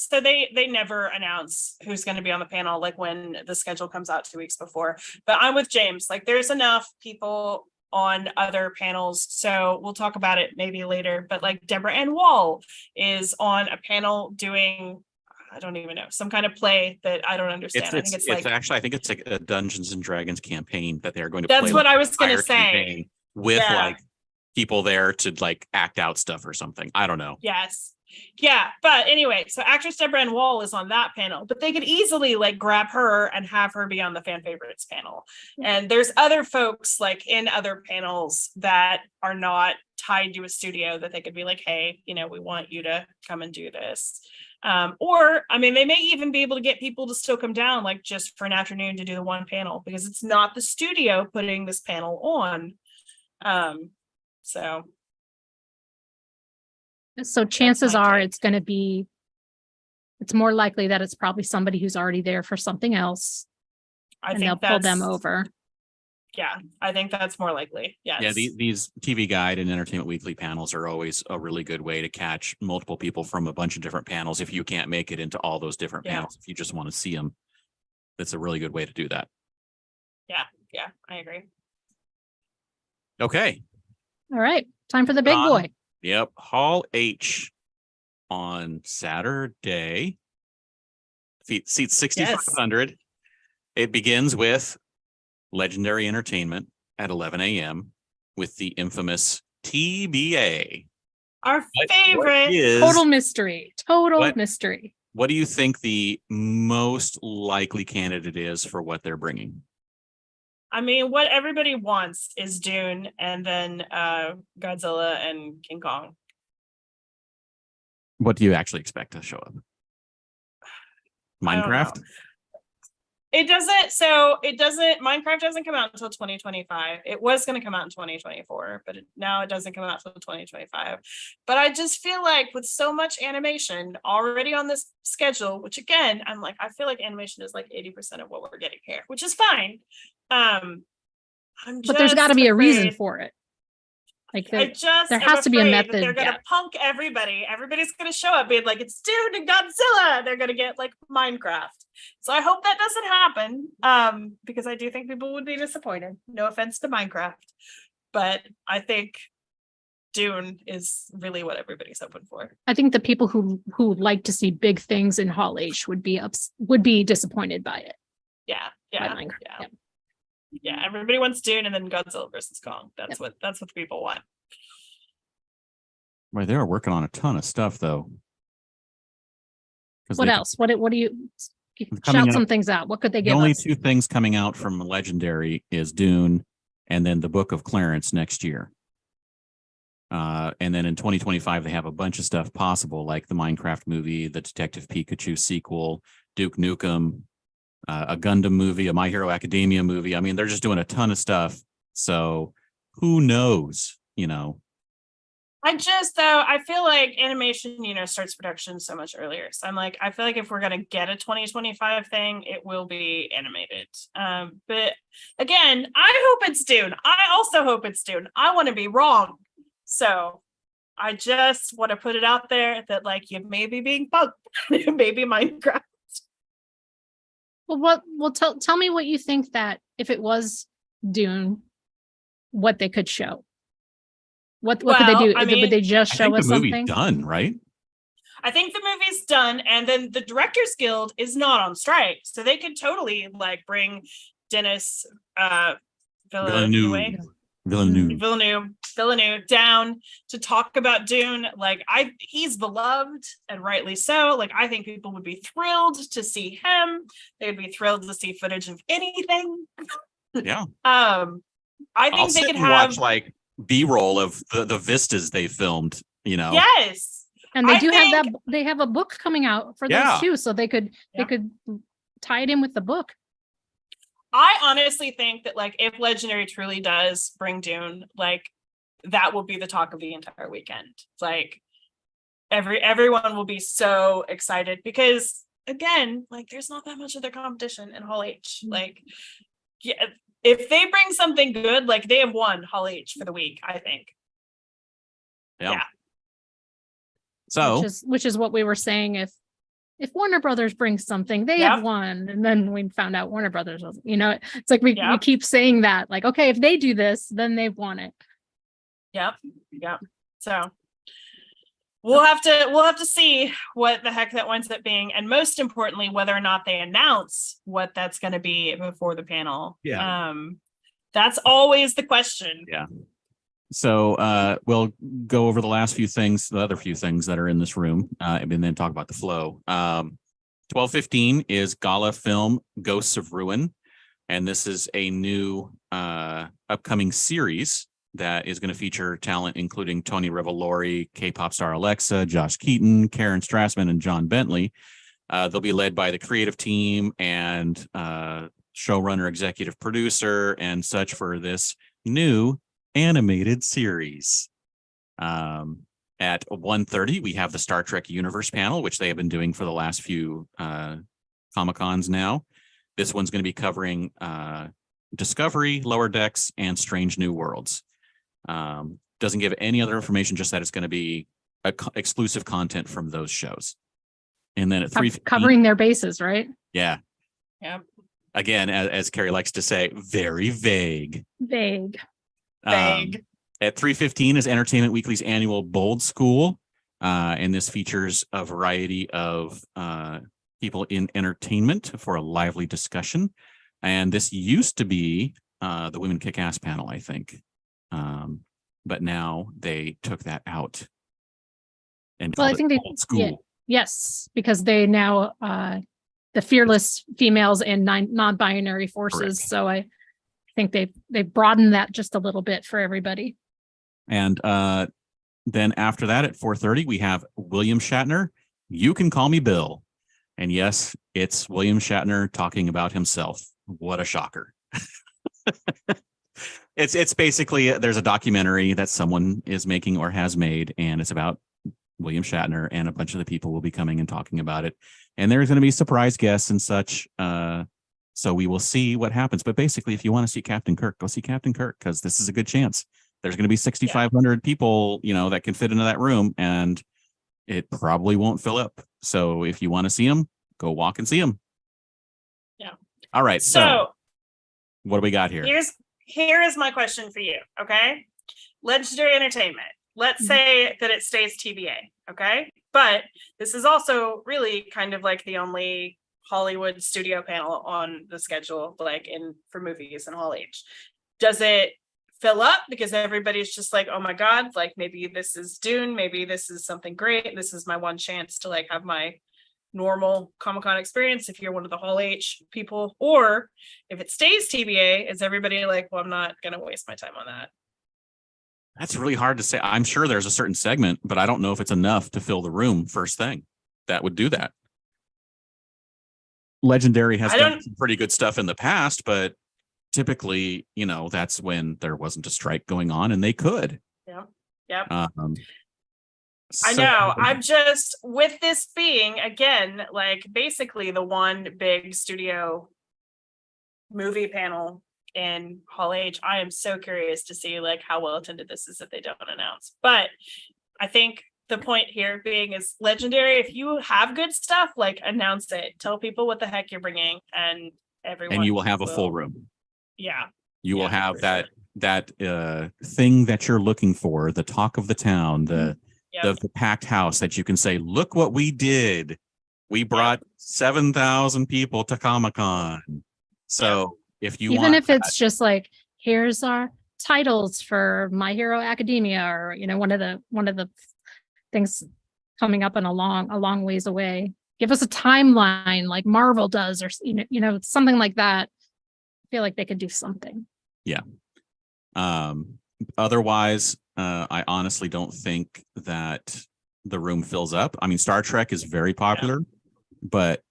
never announce who's going to be on the panel, like when the schedule comes out 2 weeks before. But I'm with James. Like, there's enough people on other panels, so we'll talk about it maybe later. But like Deborah Ann Wall is on a panel doing, I don't even know, some kind of play that I don't understand. I think it's actually, I think it's like a Dungeons and Dragons campaign that they're going to. That's play what like I was going to entire say. campaign with Yeah. like people there to like act out stuff or something. I don't know. Yes. Yeah. But anyway, so actress Deborah Ann Wall is on that panel, but they could easily like grab her and have her be on the fan favorites panel. And there's other folks like in other panels that are not tied to a studio that they could be like, hey, we want you to come and do this. Or, I mean, they may even be able to get people to still come down like just for an afternoon to do the one panel because it's not the studio putting this panel on. So chances are it's more likely that it's probably somebody who's already there for something else. And they'll pull them over. Yeah, I think that's more likely. Yes. Yeah, these TV Guide and Entertainment Weekly panels are always a really good way to catch multiple people from a bunch of different panels. If you can't make it into all those different panels, if you just want to see them, that's a really good way to do that. Yeah, I agree. Okay. All right, time for the big boy. Yep, Hall H on Saturday. Seats 6,500. It begins with Legendary Entertainment at 11 a.m. with the infamous TBA. Our favorite. Total mystery. Mystery. What do you think the most likely candidate is for what they're bringing? I mean, what everybody wants is Dune and then Godzilla and King Kong. What do you actually expect to show up? Minecraft? Minecraft doesn't come out until 2025. It was going to come out in 2024, but now it doesn't come out until 2025. But I just feel like with so much animation already on this schedule, which again, I feel like animation is like 80% of what we're getting here, which is fine. But there's got to be a reason for it. Like there has to be a method. They're going to punk everybody. Everybody's going to show up being like, it's Dune and Godzilla. They're going to get like Minecraft. So I hope that doesn't happen because I do think people would be disappointed. No offense to Minecraft, but I think Dune is really what everybody's hoping for. I think the people who like to see big things in Hall H would be disappointed by it. Yeah. Yeah, everybody wants Dune and then Godzilla versus Kong. That's what people want. Well, they're working on a ton of stuff though. What else? What do you shout some things out? What could they give us? The only two things coming out from Legendary is Dune and then the Book of Clarence next year. And then in 2025, they have a bunch of stuff possible, like the Minecraft movie, the Detective Pikachu sequel, Duke Nukem, a Gundam movie, a My Hero Academia movie. I mean, they're just doing a ton of stuff. So who knows, I feel like animation, starts production so much earlier. So I feel like if we're going to get a 2025 thing, it will be animated. But again, I hope it's Dune. I also hope it's Dune. I want to be wrong. So I just want to put it out there that you may be being bugged. Maybe Minecraft. Well, tell me what you think that if it was Dune, what they could show. What could they do? Would they just show us something? The movie's done, right? I think the movie's done, and then the Directors Guild is not on strike, so they could totally bring Denis Villeneuve down to talk about Dune. He's beloved, and rightly so. I think people would be thrilled to see him. They would be thrilled to see footage of anything. Yeah. I think they could have B-roll of the vistas they filmed, Yes. And they have that. They have a book coming out for those too, so they could tie it in with the book. I honestly think that if Legendary truly does bring Dune, that will be the talk of the entire weekend. everyone will be so excited because again, like there's not that much of their competition in Hall H. Like, yeah, if they bring something good, like they have won Hall H for the week, I think. Yeah. So which is what we were saying. If Warner Brothers brings something, they have won. And then we found out Warner Brothers was, it's like we keep saying that, like, okay, if they do this, then they've won it. Yep. So we'll have to see what the heck that winds up being, and most importantly, whether or not they announce what that's going to be before the panel. Yeah. That's always the question. Yeah. So we'll go over the other few things that are in this room, and then talk about the flow. 12:15 is Gala Film Ghosts of Ruin, and this is a new upcoming series that is going to feature talent including Tony Revolori, K-pop star Alexa, Josh Keaton, Karen Strassman, and John Bentley. They'll be led by the creative team and showrunner, executive producer, and such for this new animated series. At 1:30, we have the Star Trek Universe panel, which they have been doing for the last few Comic-Cons now. This one's going to be covering Discovery, Lower Decks, and Strange New Worlds. Doesn't give any other information, just that it's going to be exclusive content from those shows. And then at 3:15, covering their bases, right? Yeah. Again, as Carrie likes to say, very vague. At 3:15 is Entertainment Weekly's annual Bold School, and this features a variety of people in entertainment for a lively discussion. And this used to be the Women Kick Ass panel, I think, but now they took that out. And I think Bold School. Yes, because they now the fearless females and non-binary forces. Correct. So I think they broadened that just a little bit for everybody. And then after that, at 4:30, we have William Shatner. You Can Call Me Bill. And yes, it's William Shatner talking about himself. What a shocker. It's basically, there's a documentary that someone is making or has made, and it's about William Shatner, and a bunch of the people will be coming and talking about it. And there's going to be surprise guests and such. So we will see what happens. But basically, if you want to see Captain Kirk, go see Captain Kirk, because this is a good chance. There's going to be 6,500 people, that can fit into that room, and it probably won't fill up. So if you want to see them, go walk and see them. Yeah. All right. So what do we got here? Here is my question for you. Okay. Legendary Entertainment. Let's say that it stays TBA. Okay. But this is also really kind of like the only Hollywood studio panel on the schedule, like for movies in Hall H. Does it fill up because everybody's just like, oh my God, like maybe this is Dune, maybe this is something great, this is my one chance to like have my normal Comic-Con experience if you're one of the Hall H people? Or if it stays TBA, is everybody like, well, I'm not gonna waste my time on that? That's really hard to say. I'm sure there's a certain segment, but I don't know if it's enough to fill the room first thing that would do that. Legendary has done some pretty good stuff in the past, but typically, that's when there wasn't a strike going on and they could. Yeah. Yep. I know. I'm just, with this being, again, like basically the one big studio movie panel in Hall H, I am so curious to see like how well attended this is if they don't announce. But I think the point here being is Legendary, if you have good stuff, like announce it. Tell people what the heck you're bringing, and everyone. And you will have a full room. Yeah. You will have that thing that you're looking for, the talk of the town, the packed house that you can say, look what we did. We brought 7,000 people to Comic-Con. So if you even if it's just like, here's our titles for My Hero Academia, or one of the things coming up in a long ways away. Give us a timeline like Marvel does, or something like that. I feel like they could do something. Yeah. Otherwise, I honestly don't think that the room fills up. I mean, Star Trek is very popular, but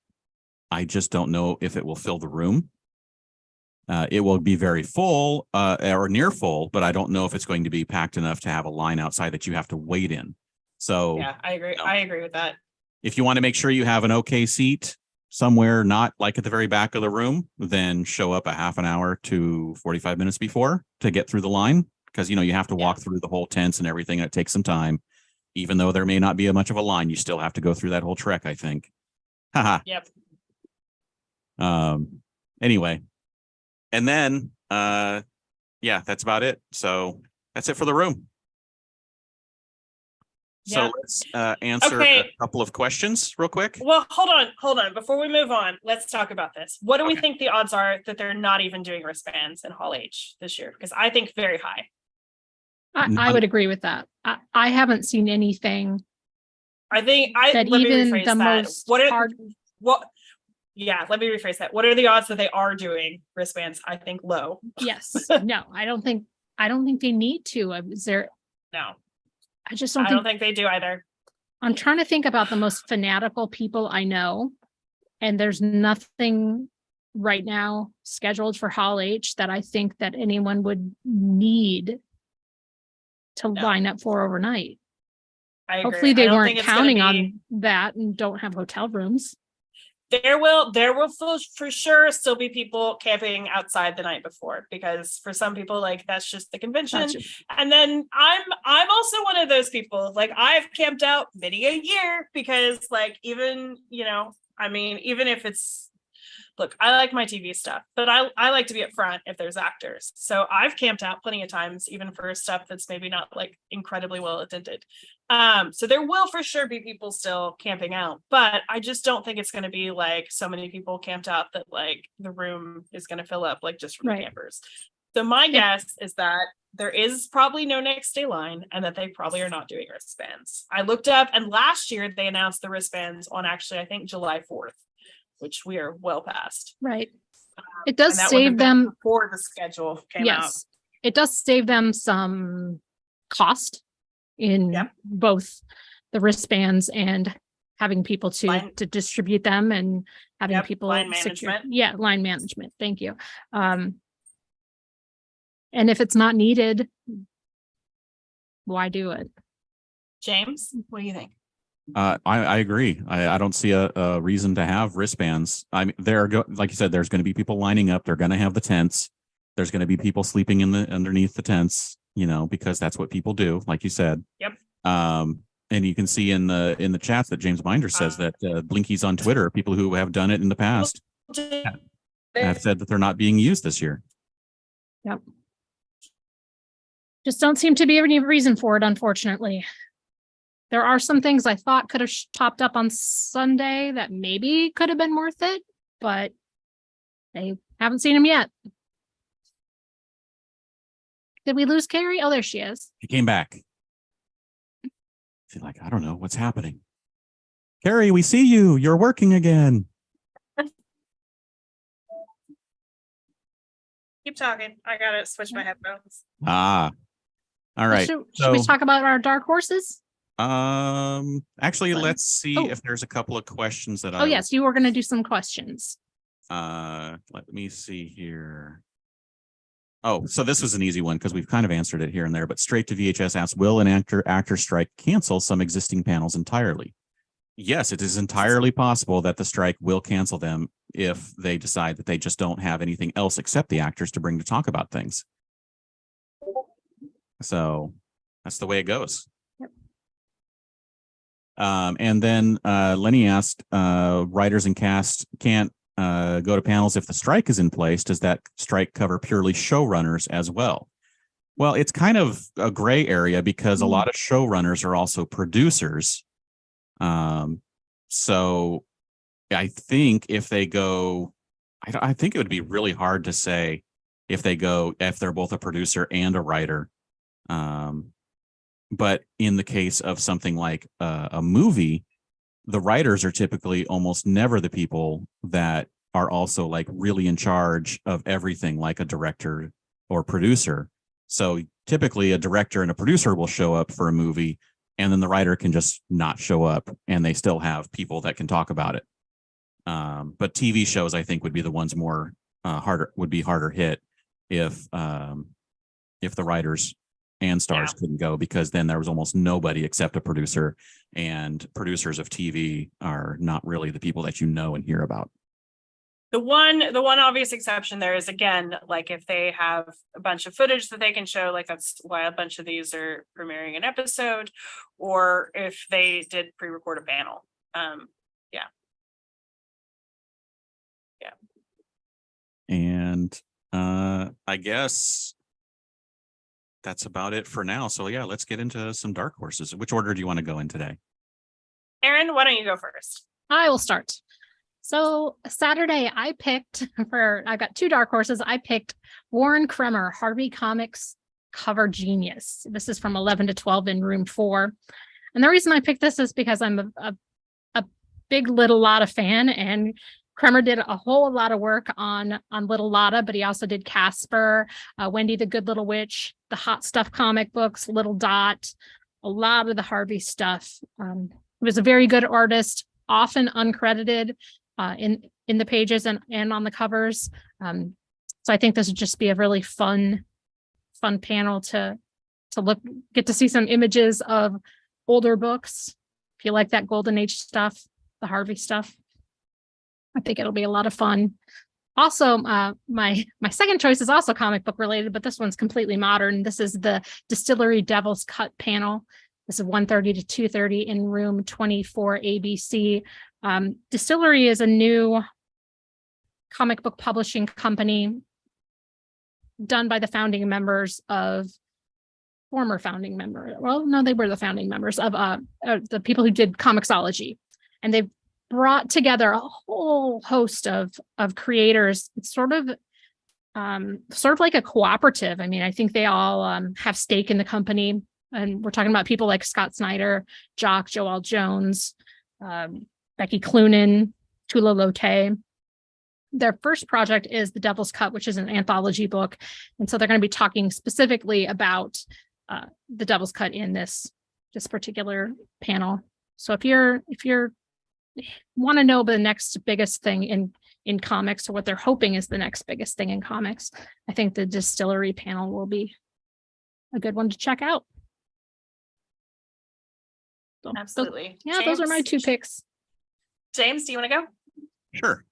I just don't know if it will fill the room. It will be very full or near full, but I don't know if it's going to be packed enough to have a line outside that you have to wait in. So Yeah, I agree. No. I agree with that. if you want to make sure you have an okay seat somewhere, not like at the very back of the room, then show up a half an hour to 45 minutes before to get through the line. Because, you have to walk through the whole tents and everything, and it takes some time. Even though there may not be much of a line, you still have to go through that whole trek, I think. Haha. Yep. Anyway. And then, that's about it. So that's it for the room. So Yeah. let's answer Okay. a couple of questions real quick. Well, hold on. Before we move on, let's talk about this. What do we Okay. think the odds are that they're not even doing wristbands in Hall H this year? Because I think very high. I would agree with that. I haven't seen anything I think that let me even rephrase the that. most What are hard. what? Yeah, let me rephrase that. What are the odds that they are doing wristbands? I think low. Yes, no, I don't think they need to. Is there? No, I just I don't don't think. think they do either. I'm trying to think about the most fanatical people I know, and there's nothing right now scheduled for Hall H that I think that anyone would need to No. line up for overnight. I agree. Hopefully I they don't weren't think it's gonna counting be- on that and don't have hotel rooms. There will for sure still be people camping outside the night before, because for some people, like, that's just the convention. Gotcha. And then I'm also one of those people. Like, I've camped out many a year because, like, even even if it's, look, I like my TV stuff, but I like to be up front if there's actors. So I've camped out plenty of times, even for stuff that's maybe not like incredibly well attended. So there will for sure be people still camping out, but I just don't think it's going to be like so many people camped out that like the room is going to fill up like just from Right. the campers. So my guess is that there is probably no next day line and that they probably are not doing wristbands. I looked up, and last year they announced the wristbands on actually, I think, July 4th, which we are well past. Right. It does And that would have save been them. before the schedule came out. Yes, it does save them some cost in Yep. both the wristbands and having people to distribute them and having Yep, people line secure. management. Yeah, line management. Thank you. And if it's not needed, why do it? James, what do you think? I agree. I don't see a reason to have wristbands. I mean, like you said, there's going to be people lining up. They're going to have the tents. There's going to be people sleeping underneath the tents, because that's what people do, like you said. Yep. And you can see in the chats that James Binder says that Blinkies on Twitter, people who have done it in the past, have said that they're not being used this year. Yep. Just don't seem to be any reason for it, unfortunately. There are some things I thought could have popped up on Sunday that maybe could have been worth it, but they haven't seen them yet. Did we lose Carrie? Oh, there she is. He came back. She's like, I don't know what's happening. Carrie, we see you. You're working again. Keep talking. I gotta switch my headphones. All right. Should we talk about our dark horses? Actually, Fun. let's see Oh. if there's a couple of questions that Oh, yes, you were going to do some questions. Let me see here. Oh, so this was an easy one because we've kind of answered it here and there, but Straight to VHS asks, will an actor strike cancel some existing panels entirely? Yes, it is entirely possible that the strike will cancel them if they decide that they just don't have anything else except the actors to bring to talk about things. So that's the way it goes. Yep. And then Lenny asked, writers and cast can't go to panels if the strike is in place. Does that strike cover purely showrunners as well? Well, it's kind of a gray area because a lot of showrunners are also producers. So I think if they go, I think it would be really hard to say if they're both a producer and a writer. But in the case of something like a movie, the writers are typically almost never the people that are also like really in charge of everything, like a director or producer. So typically a director and a producer will show up for a movie, and then the writer can just not show up and they still have people that can talk about it. But TV shows, I think, would be the ones harder hit if the writers and stars couldn't go because then there was almost nobody except a producer, and producers of TV are not really the people that you know and hear about. The one obvious exception there is, again, like if they have a bunch of footage that they can show, like that's why a bunch of these are premiering an episode, or if they did pre-record a panel. And I guess that's about it for now. So yeah, let's get into some dark horses. Which order do you want to go in today? Erin, why don't you go first? I will start. So Saturday, I've got two dark horses. I picked Warren Kremer, Harvey Comics Cover Genius. This is from 11 to 12 in room 4. And the reason I picked this is because I'm a big Little Lotta fan, and Kremer did a whole lot of work on Little Lotta, but he also did Casper, Wendy the Good Little Witch, the Hot Stuff comic books, Little Dot, a lot of the Harvey stuff. He was a very good artist, often uncredited in the pages and on the covers. So I think this would just be a really fun panel to get to see some images of older books. If you like that Golden Age stuff, the Harvey stuff, I think it'll be a lot of fun. Also, my second choice is also comic book related, but this one's completely modern. This is the Distillery Devil's Cut panel. This is 1:30 to 2:30 in room 24 ABC. Distillery is a new comic book publishing company done by the founding members of former founding member. Well, no, they were the founding members of the people who did Comixology, and they've brought together a whole host of creators. It's sort of like a cooperative. I mean, I think they all have stake in the company, and we're talking about people like Scott Snyder, Joel Jones, Becky Cloonan, Tula Lotay. Their first project is The Devil's Cut, which is an anthology book, and so they're going to be talking specifically about The Devil's Cut in this particular panel. So if you're want to know the next biggest thing in comics, or what they're hoping is the next biggest thing in comics, I think the Distillery panel will be a good one to check out. So, Absolutely. Those are my two picks. James, do you want to go? Sure.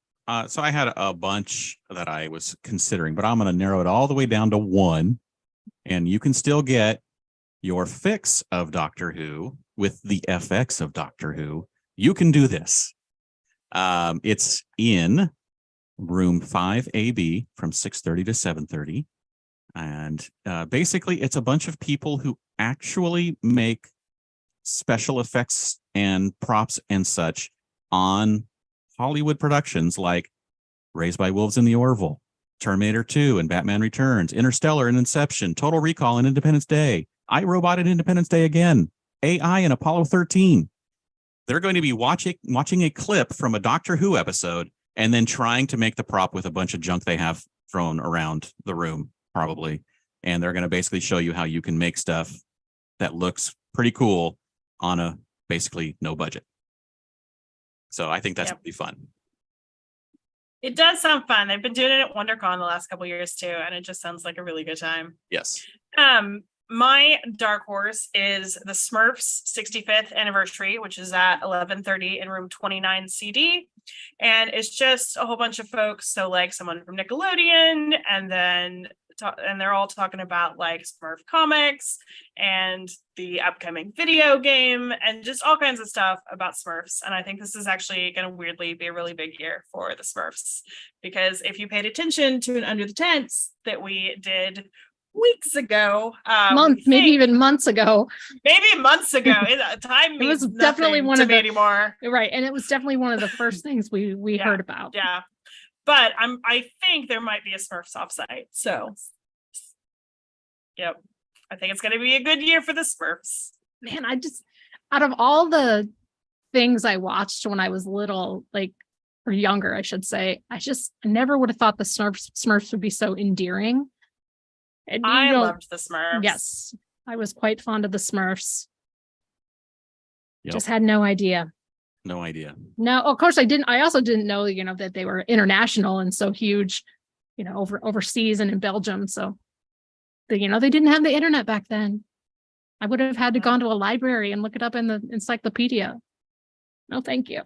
So I had a bunch that I was considering, but I'm going to narrow it all the way down to one, and you can still get your fix of Doctor Who with the FX of Doctor Who. You can do this. It's in room 5AB from 6:30 to 7:30. And basically, it's a bunch of people who actually make special effects and props and such on Hollywood productions like Raised by Wolves in the Orville, Terminator 2 and Batman Returns, Interstellar and Inception, Total Recall and Independence Day, iRobot and Independence Day again, AI and Apollo 13. They're going to be watching a clip from a Doctor Who episode and then trying to make the prop with a bunch of junk they have thrown around the room, probably. And they're going to basically show you how you can make stuff that looks pretty cool on a basically no budget. So I think that's going to be fun. It does sound fun. They've been doing it at WonderCon the last couple of years too, and it just sounds like a really good time. Yes. My dark horse is the Smurfs 65th anniversary, which is at 11:30 in room 29 CD. And it's just a whole bunch of folks. So like someone from Nickelodeon, and they're all talking about like Smurf comics and the upcoming video game and just all kinds of stuff about Smurfs. And I think this is actually going to weirdly be a really big year for the Smurfs, because if you paid attention to an Under the Tents that we did weeks ago, maybe even months ago. Time it was definitely one of the anymore. Right, and it was definitely one of the first things we heard about. Yeah, but I think there might be a Smurfs offsite. So, yep, I think it's going to be a good year for the Smurfs. Man, out of all the things I watched when I was little, or younger, I should say, I never would have thought the Smurfs would be so endearing. And, I loved the Smurfs. Yes, I was quite fond of the Smurfs. Yep. Just had no idea. No idea. No, of course I didn't. I also didn't know, that they were international and so huge, overseas and in Belgium. So They didn't have the internet back then. I would have had to gone to a library and look it up in the encyclopedia. No, thank you.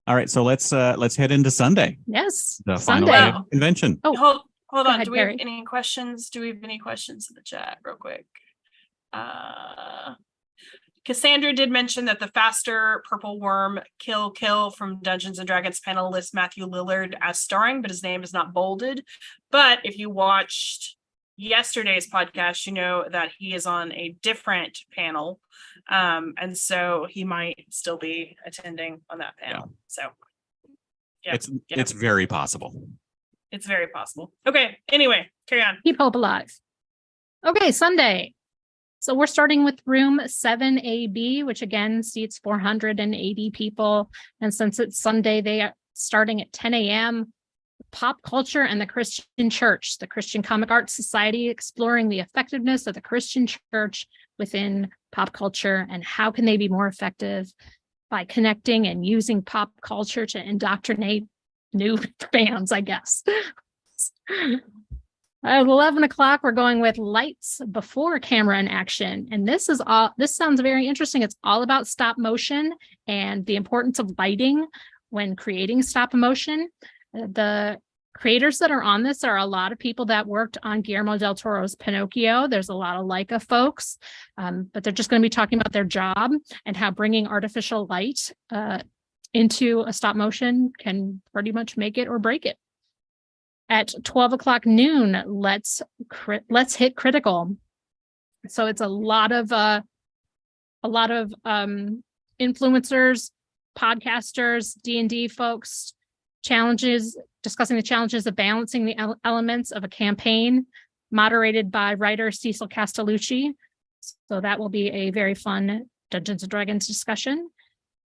All right, so let's head into Sunday, Yes, the final Sunday. day of the convention. Oh, Hold Go on. ahead, Do we have Carrie. any questions? Do we have any questions in the chat real quick? Cassandra did mention that the faster purple worm kill from Dungeons and Dragons panel lists Matthew Lillard as starring, but his name is not bolded. But if you watched yesterday's podcast, you know that he is on a different panel. And so he might still be attending on that panel. So yeah, It's very possible. it's very possible. Okay, anyway, carry on. keep hope alive. Okay, Sunday. So we're starting with room 7AB, which again seats 480 people. And since it's Sunday, they are starting at 10 a.m. Pop culture and the Christian church, the Christian Comic Arts Society, exploring the effectiveness of the Christian church within pop culture and how can they be more effective by connecting and using pop culture to indoctrinate new fans, I guess. At 11 o'clock, we're going with lights before camera in action. And this sounds very interesting. It's all about stop motion and the importance of lighting when creating stop motion. The creators that are on this are a lot of people that worked on Guillermo del Toro's Pinocchio. There's a lot of Leica folks, but they're just going to be talking about their job and how bringing artificial light into a stop motion can pretty much make it or break it. At 12 o'clock noon, let's hit critical. So it's a lot of influencers, podcasters, D&D folks, discussing the challenges of balancing the elements of a campaign, moderated by writer Cecil Castellucci. So that will be a very fun Dungeons and Dragons discussion.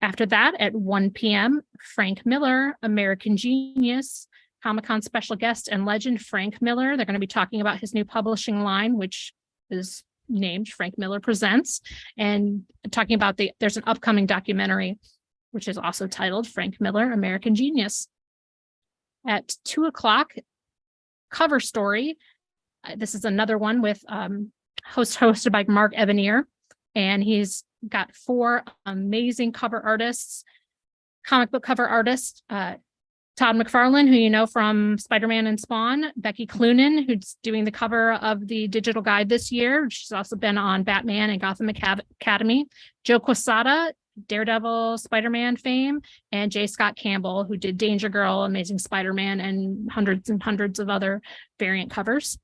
After that, at 1 p.m., Frank Miller, American Genius, Comic-Con special guest and legend Frank Miller. They're going to be talking about his new publishing line, which is named Frank Miller Presents, and talking about there's an upcoming documentary, which is also titled Frank Miller, American Genius. At 2 o'clock, Cover Story. This is another one with hosted by Mark Evanier, and he's got 4 amazing cover artists, comic book cover artists, Todd McFarlane, who you know from Spider-Man and Spawn, Becky Cloonan, who's doing the cover of the digital guide this year. She's also been on Batman and Gotham Academy. Joe Quesada, Daredevil, Spider-Man fame, and J. Scott Campbell, who did Danger Girl, Amazing Spider-Man, and hundreds of other variant covers.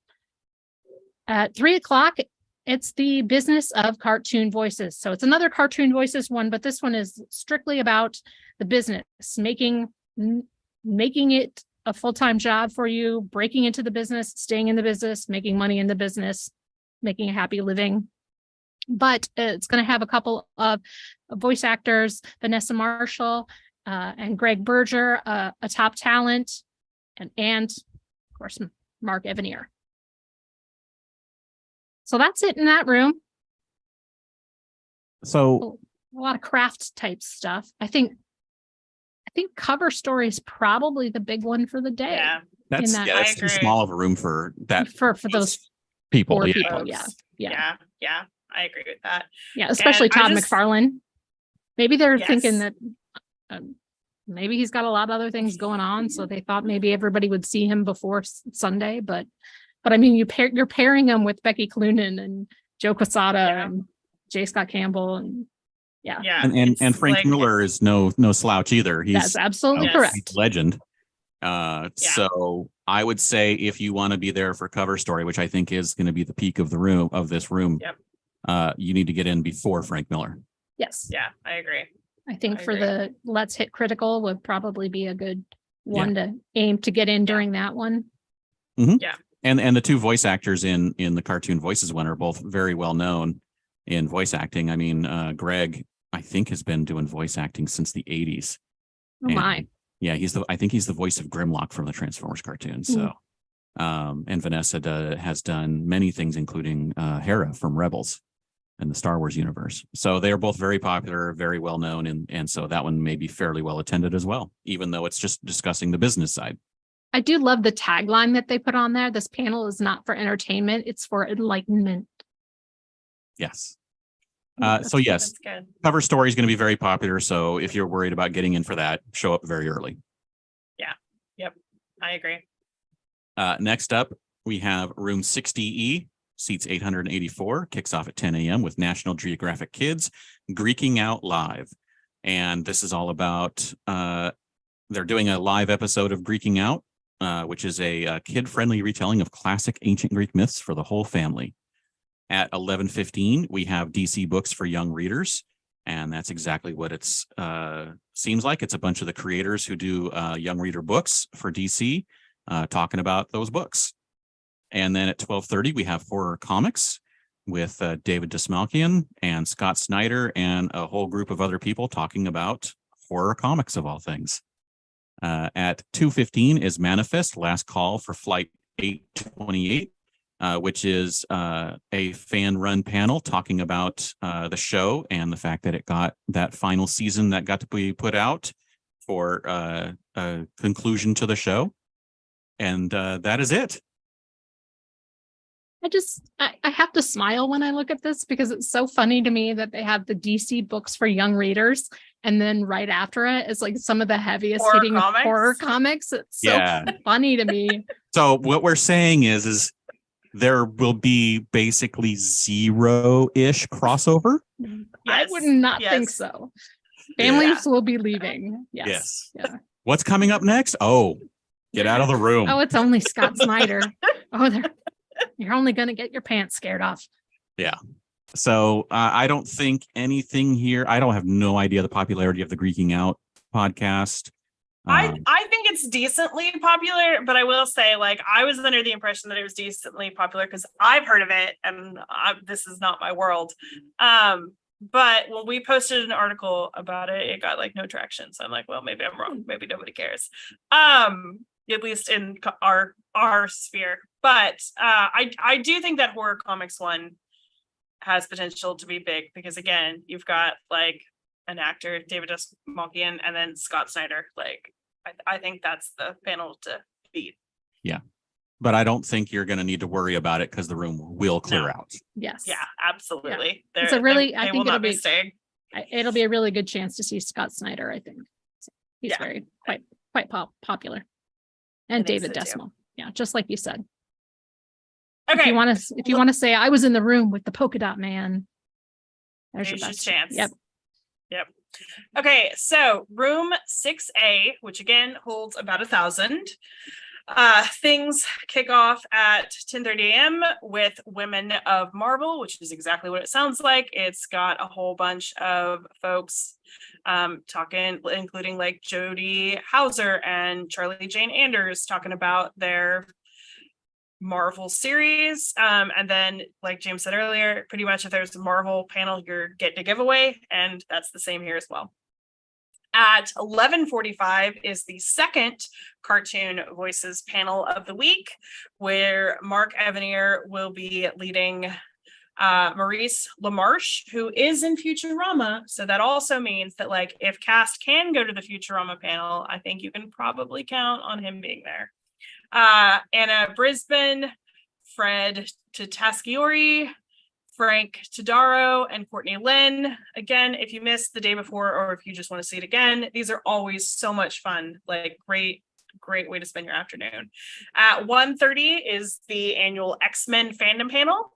At 3 o'clock, it's the business of cartoon voices. So it's another cartoon voices one, but this one is strictly about the business, making it a full-time job for you, breaking into the business, staying in the business, making money in the business, making a happy living. But it's going to have a couple of voice actors, Vanessa Marshall and Greg Berger, a top talent, and of course, Mark Evanier. So that's it in that room. So a lot of craft type stuff. I think Cover Story is probably the big one for the day. Yeah, that's I too agree. small of a room for that for those people. 4 Yeah. people. Folks. Yeah. I agree with that. Yeah, especially And I Todd just- McFarlane. Maybe they're Yes. thinking that maybe he's got a lot of other things going on, so they thought maybe everybody would see him before Sunday. But I mean, you're pairing him with Becky Cloonan and Joe Quesada and J. Scott Campbell, and Yeah, And it's Frank like- Miller is no slouch either. He's that's absolutely Yes. correct. he's a legend. So I would say if you want to be there for Cover Story, which I think is going to be the peak of this room, Yep. you need to get in before Frank Miller. Yes, Yeah, I agree. I think I for agree. the Let's Hit Critical would probably be a good one to aim to get in during that one. And the 2 voice actors in the Cartoon Voices one are both very well known in voice acting. I mean, Greg, I think, has been doing voice acting since the 80s. Oh my. Yeah, I think he's the voice of Grimlock from the Transformers cartoon. So, and Vanessa has done many things, including Hera from Rebels and the Star Wars universe. So they are both very popular, very well known, and so that one may be fairly well attended as well, even though it's just discussing the business side. I do love the tagline that they put on there. This panel is not for entertainment, it's for enlightenment. Yes. That's So yes, That's good. cover story is going to be very popular. So if you're worried about getting in for that, show up very early. I agree. Next up, we have room 60E, seats 884, kicks off at 10 a.m. with National Geographic Kids Greeking Out Live. And this is all about, they're doing a live episode of Greeking Out, which is a kid-friendly retelling of classic ancient Greek myths for the whole family. At 11:15, we have DC Books for Young Readers. And that's exactly what it's seems like. It's a bunch of the creators who do young reader books for DC talking about those books. And then at 12:30, we have Horror Comics with David Desmalkian and Scott Snyder and a whole group of other people talking about horror comics of all things. At 2:15 is Manifest, Last Call for Flight 828. Which is a fan-run panel talking about the show and the fact that it got that final season that got to be put out for a conclusion to the show. And that is it. I have to smile when I look at this because it's so funny to me that they have the DC Books for Young Readers. And then right after it is like some of the heaviest hitting horror comics. It's so funny to me. So what we're saying is there will be basically zero-ish crossover. Yes. I would not think so. Families will be leaving. Yes. Yeah. What's coming up next? Oh, get out of the room. Oh, it's only Scott Snyder. You're only going to get your pants scared off. Yeah. So I don't think anything here. I don't have no idea the popularity of the Greeking Out podcast. I think it's decently popular, but I will say, like, I was under the impression that it was decently popular because I've heard of it, and this is not my world. But when we posted an article about it, it got like no traction. So I'm like, well, maybe I'm wrong. Maybe nobody cares. At least in our sphere. But I do think that Horror Comics one has potential to be big because, again, you've got like an actor, David Desmalkian, and then Scott Snyder. Like, I think that's the panel to beat. Yeah. But I don't think you're going to need to worry about it because the room will clear out. Yes. Yeah, absolutely. Yeah. It's a really, I think it'll be a really good chance to see Scott Snyder, I think. He's very quite popular. And David Desmal. Yeah, just like you said. Okay. If you want to say I was in the room with the polka dot man, there's your best chance. Yep. Okay, so room 6A, which again holds about 1,000. Things kick off at 10:30 a.m. with Women of Marvel, which is exactly what it sounds like. It's got a whole bunch of folks talking, including like Jodie Hauser and Charlie Jane Anders talking about their Marvel series. And then, like James said earlier, pretty much if there's a Marvel panel, you're getting a giveaway, and that's the same here as well. At 11:45 is the second Cartoon Voices panel of the week, where Mark Evanier will be leading Maurice LaMarche, who is in Futurama. So that also means that, like, if cast can go to the Futurama panel, I think you can probably count on him being there. Anna Brisbane, Fred Tatasciore, Frank Todaro, and Courtney Lynn. Again, if you missed the day before or if you just want to see it again, these are always so much fun. Like, great way to spend your afternoon. At 1:30 is the annual X-Men fandom panel,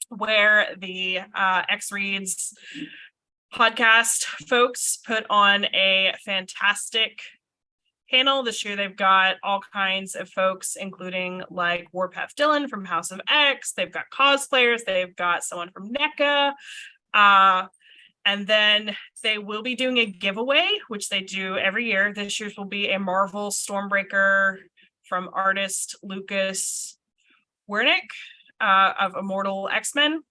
where the X Reads podcast folks put on a fantastic panel. This year they've got all kinds of folks, including like Warpath Dylan from House of X. They've got cosplayers. They've got someone from NECA. And then they will be doing a giveaway, which they do every year. This year's will be a Marvel Stormbreaker from artist Lucas Wernick of Immortal X-Men.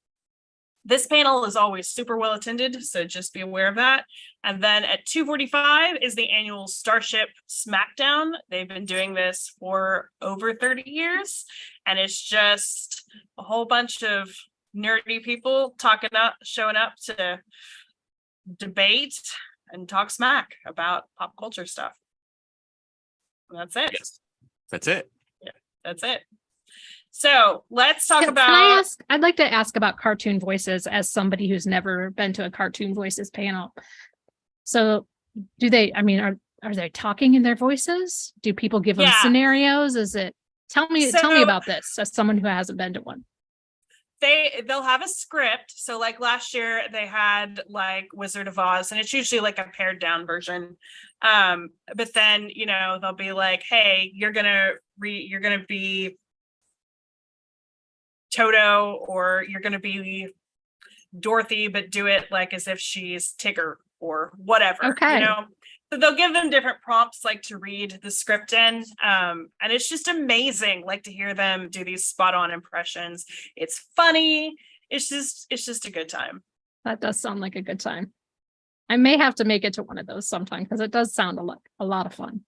This panel is always super well attended, so just be aware of that. And then at 2:45 is the annual Starship Smackdown. They've been doing this for over 30 years, and it's just a whole bunch of nerdy people showing up to debate and talk smack about pop culture stuff. And that's it. Yes. That's it. That's it. So let's talk Can about. I ask? I'd like to ask about cartoon voices as somebody who's never been to a cartoon voices panel. So, do they? I mean, are they talking in their voices? Do people give them Yeah. scenarios? Is it? Tell me about this as someone who hasn't been to one. They'll have a script. So like last year they had like Wizard of Oz, and it's usually like a pared down version. But then, you know, they'll be like, hey, you're gonna be Toto, or you're gonna be Dorothy, but do it like as if she's Tigger or whatever. Okay. You know, so they'll give them different prompts like to read the script in. And it's just amazing, like to hear them do these spot on impressions. It's funny. It's just a good time. That does sound like a good time. I may have to make it to one of those sometime because it does sound a lot of fun.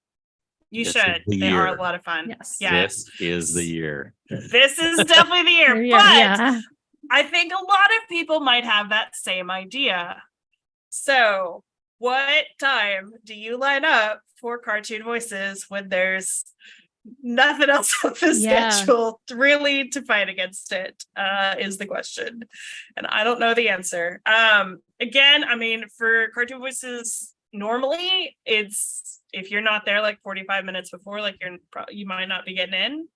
You This should. is the They are year. a lot of fun. Yes. Yes. This is the year. This is definitely the year. But Yeah. I think a lot of people might have that same idea. So what time do you line up for cartoon voices when there's nothing else on the Yeah. schedule really to fight against it, is the question. And I don't know the answer. Again, I mean, for cartoon voices, normally it's, if you're not there like 45 minutes before, like you might not be getting in.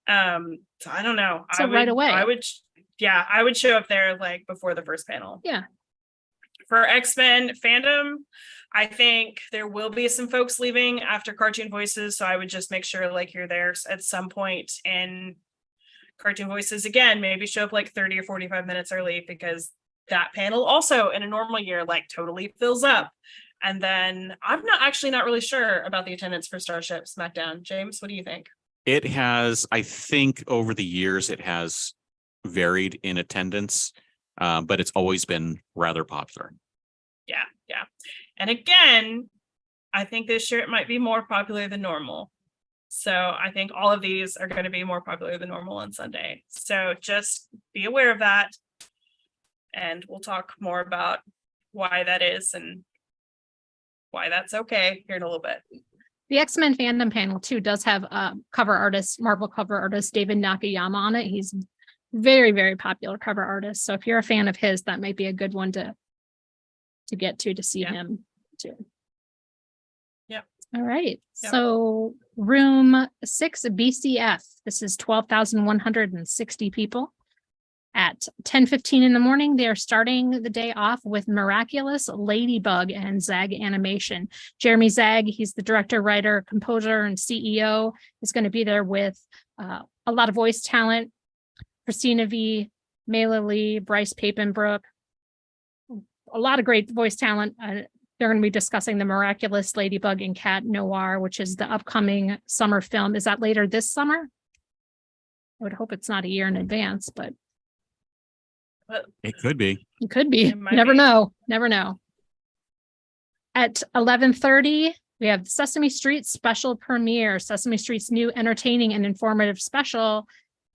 So I don't know. So right away. I would show up there like before the first panel. Yeah. For X-Men fandom, I think there will be some folks leaving after cartoon voices. So I would just make sure like you're there at some point in cartoon voices. Again, maybe show up like 30 or 45 minutes early, because that panel also in a normal year like totally fills up. And then I'm not really sure about the attendance for Starship SmackDown. James, what do you think? It has, I think over the years, it has varied in attendance, but it's always been rather popular. Yeah. And again, I think this year it might be more popular than normal. So I think all of these are going to be more popular than normal on Sunday. So just be aware of that. And we'll talk more about why that is and why that's okay here in a little bit. The X-Men fandom panel too does have Marvel cover artist David Nakayama on it. He's very, very popular cover artist. So if you're a fan of his, that might be a good one to get to see him too. Yep. All right. Yep. So room 6 BCF. This is 12,160 people. At 10:15 in the morning, they are starting the day off with Miraculous Ladybug and Zag Animation. Jeremy Zag, he's the director, writer, composer, and CEO, is going to be there with a lot of voice talent. Christina V, Mayla Lee, Bryce Papenbrook, a lot of great voice talent. They're going to be discussing the Miraculous Ladybug and Cat Noir, which is the upcoming summer film. Is that later this summer? I would hope it's not a year in advance, but It could be. it could be. It might Never be. know. Never know. At 11:30, we have the Sesame Street special premiere, Sesame Street's new entertaining and informative special.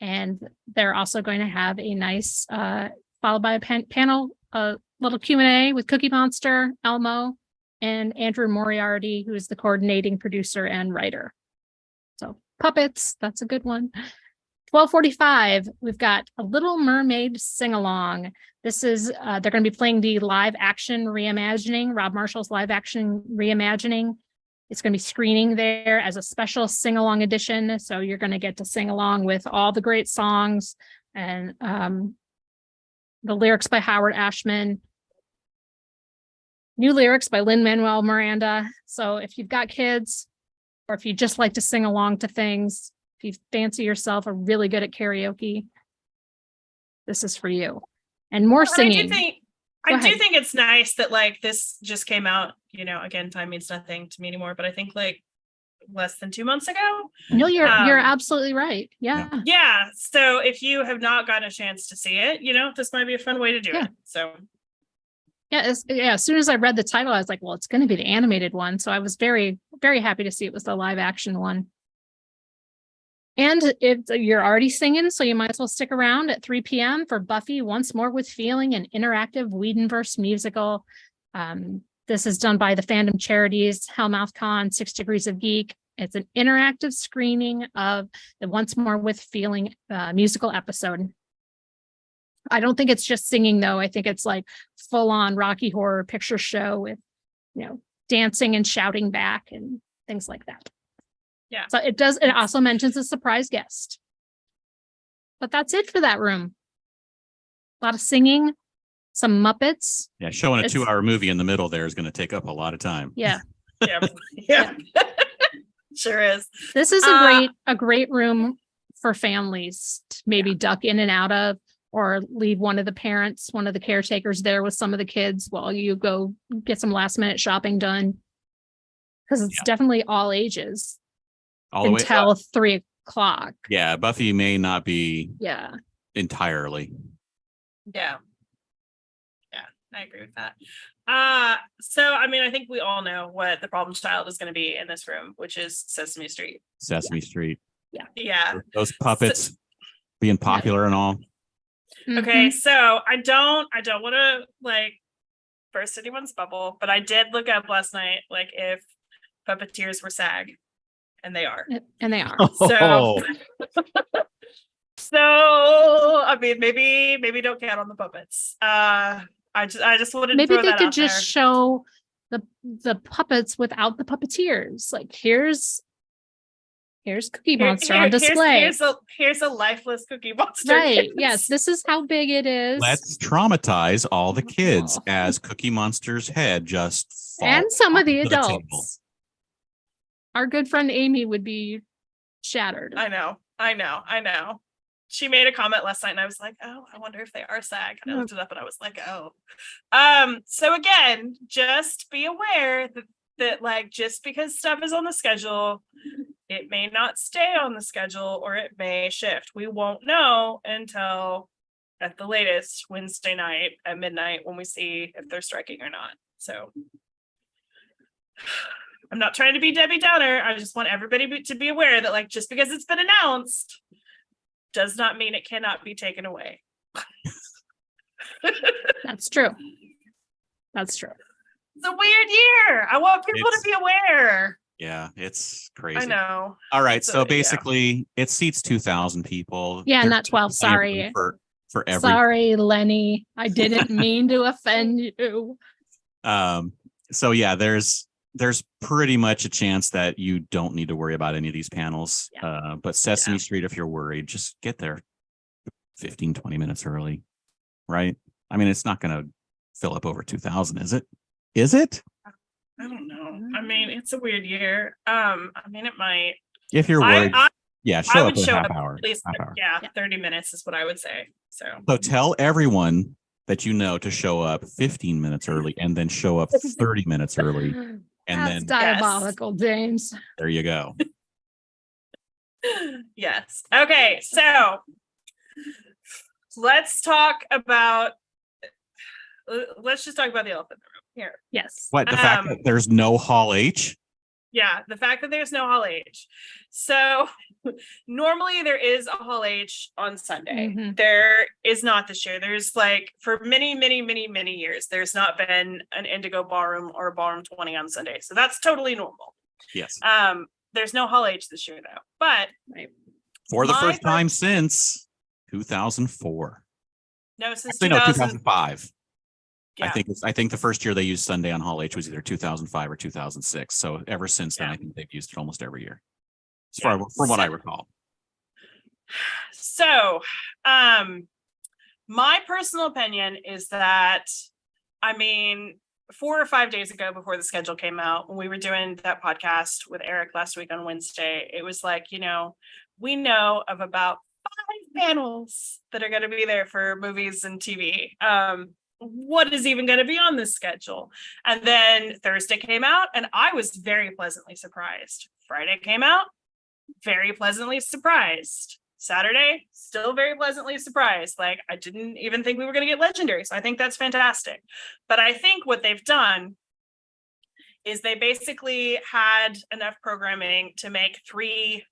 And they're also going to have a nice, followed by a panel, a little Q&A with Cookie Monster, Elmo, and Andrew Moriarty, who is the coordinating producer and writer. So puppets, that's a good one. 12:45, we've got a Little Mermaid sing-along. This is, they're going to be playing the live action reimagining, Rob Marshall's live action reimagining. It's going to be screening there as a special sing-along edition. So you're going to get to sing along with all the great songs and the lyrics by Howard Ashman. New lyrics by Lin-Manuel Miranda. So if you've got kids, or if you just like to sing along to things, if you fancy yourself are really good at karaoke, this is for you. And more singing. I do think it's nice that like this just came out, you know, again, time means nothing to me anymore, but I think like less than 2 months ago. No, you're absolutely right. Yeah. Yeah. So if you have not gotten a chance to see it, you know, this might be a fun way to do it. So As soon as I read the title, I was like, well, it's going to be the animated one. So I was very, very happy to see it was the live action one. And you're already singing, so you might as well stick around at 3 p.m. for Buffy Once More with Feeling, an interactive Whedonverse musical. This is done by the fandom charities Hellmouth Con, 6 Degrees of Geek, It's an interactive screening of the Once More with Feeling musical episode. I don't think it's just singing though. I think it's like full on Rocky Horror Picture Show with, dancing and shouting back and things like that. Yeah. So it also mentions a surprise guest. But that's it for that room. A lot of singing, some Muppets. Yeah, showing a It's- 2-hour movie in the middle there is going to take up a lot of time. Yeah. Yeah. Yeah. Sure is. This is a great room for families to maybe duck in and out of, or leave one of the caretakers there with some of the kids while you go get some last minute shopping done. Because it's definitely all ages All the way until up. 3:00. Yeah, Buffy may not be Yeah. entirely. Yeah. Yeah, I agree with that. So I mean, I think we all know what the problem child is going to be in this room, which is Sesame Street. Sesame Street. Yeah. Those puppets being popular and all. Okay, Mhm. so I don't want to like burst anyone's bubble, but I did look up last night like if puppeteers were SAG, and they are. And they are. So so I mean maybe don't count on the puppets. I just wanted to Maybe throw they that could out just there. show the puppets without the puppeteers. Like here's Cookie Monster on display. Here's a lifeless Cookie Monster. Right. Yes. This is how big it is. Let's traumatize all the kids as Cookie Monster's head just falls And some of the onto table. adults. Our good friend Amy would be shattered. I know. She made a comment last night and I was like, oh, I wonder if they are SAG. And I looked it up and I was like, oh. So again, just be aware that like just because stuff is on the schedule, it may not stay on the schedule or it may shift. We won't know until at the latest Wednesday night at midnight when we see if they're striking or not. So I'm not trying to be Debbie Downer. I just want everybody to be aware that like just because it's been announced does not mean it cannot be taken away. That's true. It's a weird year. I want people to be aware. Yeah, it's crazy. I know. All right, So, so basically it seats 2,000 people. Yeah, There's not 12. plenty of room Sorry. For every Sorry, Lenny. I didn't mean to offend you. So yeah, there's pretty much a chance that you don't need to worry about any of these panels. But Sesame Street, if you're worried, just get there 15-20 minutes early, right? I mean, it's not going to fill up over 2,000, is it? I don't know. I mean, it's a weird year. I mean, it might. If you're worried, I show would up show a half up hour. at least, half hour. 30 minutes is what I would say. So Tell everyone that you know to show up 15 minutes early and then show up 30 minutes early. And That's then diabolical, James. there you go. yes. Okay. So let's just talk about the elephant in the room here. Yes. What, the fact that there's no Hall H? Yeah, the fact that there's no Hall H. So normally there is a Hall H on Sunday. Mhm. There is not this year. There's like for many years, there's not been an Indigo Ballroom or a Ballroom 20 on Sunday. So that's totally normal. Yes. There's no Hall H this year though. But For the my first time since 2004. no, since Actually, no, 2000, 2005. yeah. I think the first year they used Sunday on Hall H was either 2005 or 2006. So ever since then, Yeah. I think they've used it almost every year. Yeah. From what I recall. So, my personal opinion is that, I mean, 4 or 5 days ago before the schedule came out, when we were doing that podcast with Eric last week on Wednesday, it was like, we know of about 5 panels that are going to be there for movies and TV. What is even going to be on this schedule? And then Thursday came out and I was very pleasantly surprised. Friday came out, very pleasantly surprised. Saturday, still very pleasantly surprised. Like, I didn't even think we were going to get Legendary. So I think that's fantastic. But I think what they've done is they basically had enough programming to make 3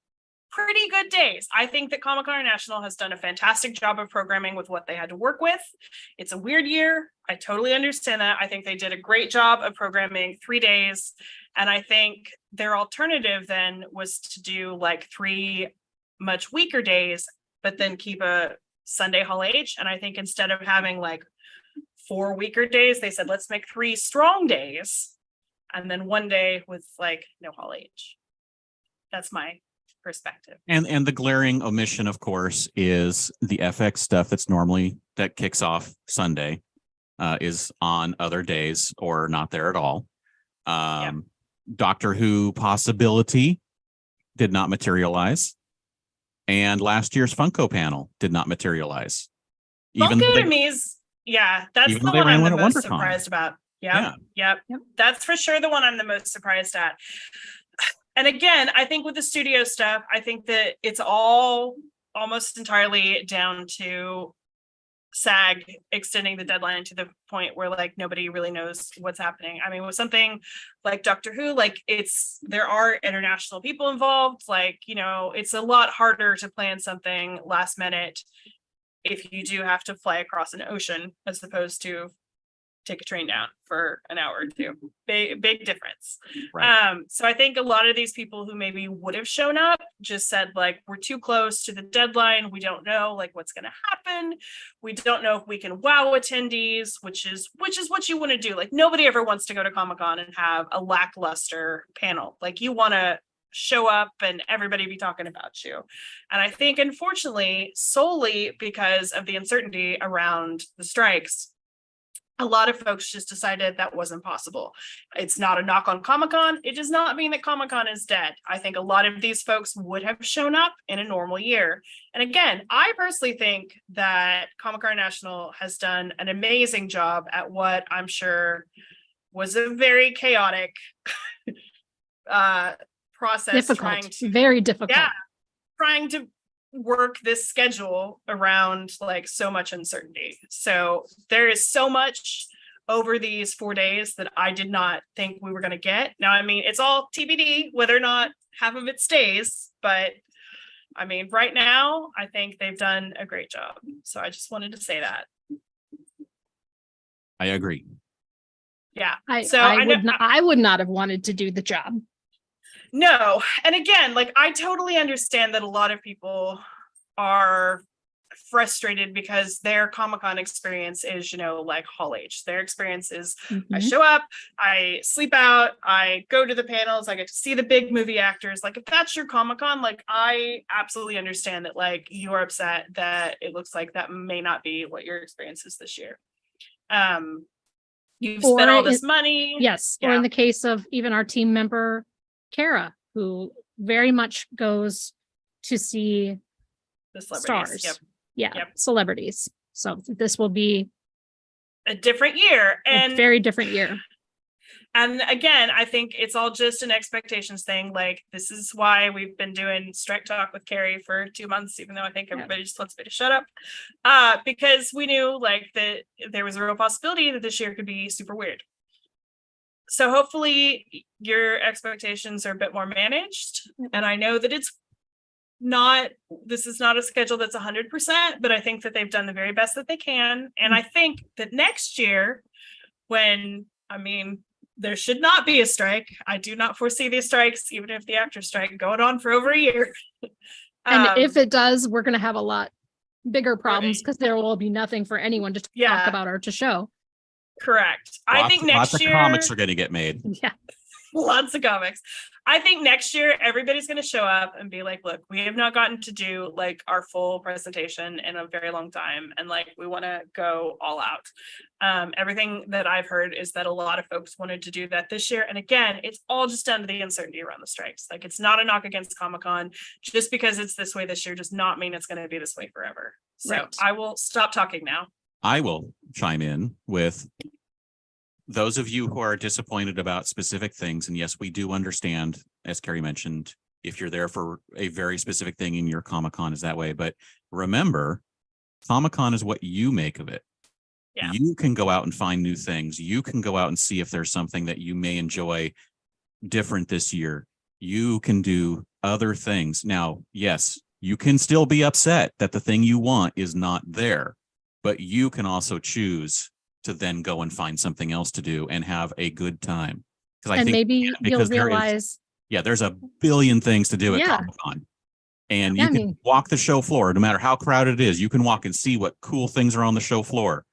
pretty good days. I think that Comic-Con International has done a fantastic job of programming with what they had to work with. It's a weird year. I totally understand that. I think they did a great job of programming 3 days. And I think their alternative then was to do like 3 much weaker days, but then keep a Sunday Hall H. And I think instead of having like 4 weaker days, they said, let's make 3 strong days. And then 1 day with like no Hall H. That's my perspective. And the glaring omission, of course, is the FX stuff that kicks off Sunday is on other days or not there at all. Doctor Who possibility did not materialize. And last year's Funko panel did not materialize. Funko to me is, that's the one I'm the most surprised about. Yep. That's for sure the one I'm the most surprised at. And again, I think with the studio stuff, I think that it's all almost entirely down to SAG extending the deadline to the point where like nobody really knows what's happening. I mean, with something like Doctor Who, like there are international people involved, like, you know, it's a lot harder to plan something last minute if you do have to fly across an ocean as opposed to take a train down for an hour or 2. Big difference. Right. So I think a lot of these people who maybe would have shown up just said like, we're too close to the deadline. We don't know like what's going to happen. We don't know if we can wow attendees, which is what you want to do. Like nobody ever wants to go to Comic-Con and have a lackluster panel. Like you want to show up and everybody be talking about you. And I think unfortunately, solely because of the uncertainty around the strikes, a lot of folks just decided that wasn't possible. It's not a knock on Comic-Con. It does not mean that Comic-Con is dead. I think a lot of these folks would have shown up in a normal year. And again, I personally think that Comic-Con International has done an amazing job at what I'm sure was a very chaotic process. Very difficult. Yeah, trying to work this schedule around like so much uncertainty. So there is so much over these 4 days that I did not think we were going to get. Now, I mean, it's all TBD whether or not half of it stays, but I mean, right now, I think they've done a great job. So I just wanted to say that. I agree. Yeah. I would not have wanted to do the job. No. And again, like I totally understand that a lot of people are frustrated because their Comic-Con experience is, you know, like Hall H. Their experience is I show up, I sleep out, I go to the panels, I get to see the big movie actors. Like if that's your Comic-Con, like I absolutely understand that like you are upset that it looks like that may not be what your experience is this year. You've spent all this money. Yes. Yeah. Or in the case of even our team member, Kara, who very much goes to see the celebrities. Stars. Celebrities. So this will be a different year and a very different year. And again, I think it's all just an expectations thing. Like this is why we've been doing strike talk with Carrie for 2 months, even though I think everybody just wants me to shut up. Because we knew like that there was a real possibility that this year could be super weird. So hopefully your expectations are a bit more managed. And I know that this is not a schedule that's 100%, but I think that they've done the very best that they can. And I think that next year there should not be a strike. I do not foresee these strikes, even if the actor strike going on for over a year. And if it does, we're going to have a lot bigger problems because there will be nothing for anyone to talk about or to show. Correct. I think next year lots of comics are going to get made. Yeah. Lots of comics. I think next year everybody's going to show up and be like, look, we have not gotten to do like our full presentation in a very long time. And like, we want to go all out. Everything that I've heard is that a lot of folks wanted to do that this year. And again, it's all just down to the uncertainty around the strikes. Like it's not a knock against Comic-Con. Just because it's this way this year does not mean it's going to be this way forever. So right. I will stop talking now. I will chime in with those of you who are disappointed about specific things. And yes, we do understand, as Carrie mentioned, if you're there for a very specific thing in your Comic-Con is that way. But remember, Comic-Con is what you make of it. Yeah. You can go out and find new things. You can go out and see if there's something that you may enjoy different this year. you can do other things. Now, yes, you can still be upset that the thing you want is not there, but you can also choose to then go and find something else to do and have a good time. Because I And think maybe you'll because there is, realize, there's a billion things to do at Yeah. Comic-Con. And Yeah, you I can mean- walk the show floor, no matter how crowded it is. You can walk and see what cool things are on the show floor.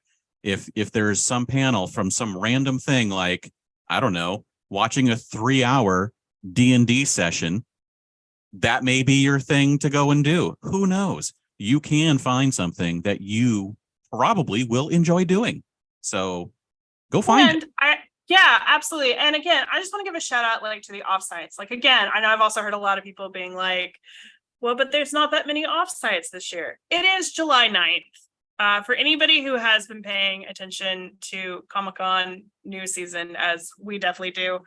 If there's some panel from some random thing, like, I don't know, watching a 3-hour D&D session, that may be your thing to go and do. Who knows? You can find something that you probably will enjoy doing. So go find it. Yeah, absolutely. And again, I just want to give a shout out like to the offsites. Like, again, I know I've also heard a lot of people being like, well, but there's not that many offsites this year. It is July 9th. For anybody who has been paying attention to Comic-Con news season, as we definitely do,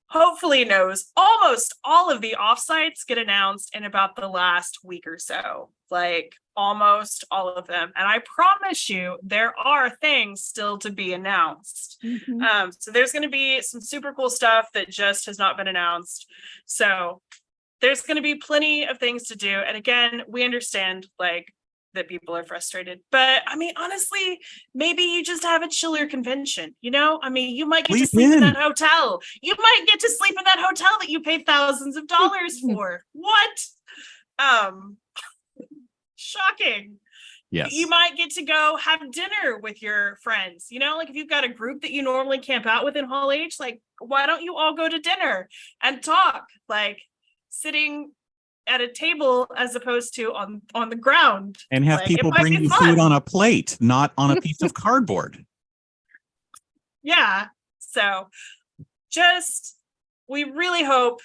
hopefully knows almost all of the offsites get announced in about the last week or so, like almost all of them. And I promise you, there are things still to be announced. So there's going to be some super cool stuff that just has not been announced. So there's going to be plenty of things to do. And again, we understand like that people are frustrated, but I mean, honestly, maybe you just have a chiller convention, you know? I mean, you might get to sleep in that hotel. You might get to sleep in that hotel that you paid thousands of dollars for. What? Shocking. Yes. You might get to go have dinner with your friends, you know, like if you've got a group that you normally camp out with in Hall H, like, why don't you all go to dinner and talk, like sitting at a table as opposed to on the ground, and have like, people bring you food on a plate, not on a piece of cardboard. Yeah. So we really hope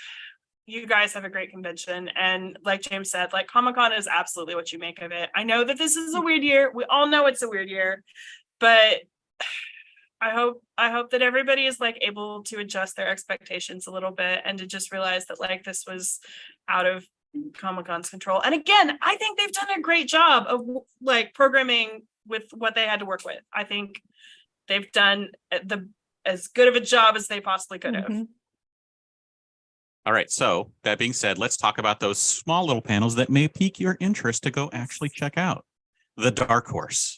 you guys have a great convention. And like James said, like Comic-Con is absolutely what you make of it. I know that this is a weird year. We all know it's a weird year, but I hope that everybody is like able to adjust their expectations a little bit and to just realize that like this was out of Comic-Con's control. And again, I think they've done a great job of like programming with what they had to work with. I think they've done as good of a job as they possibly could have. All right. So that being said, let's talk about those small little panels that may pique your interest to go actually check out. The Dark Horse.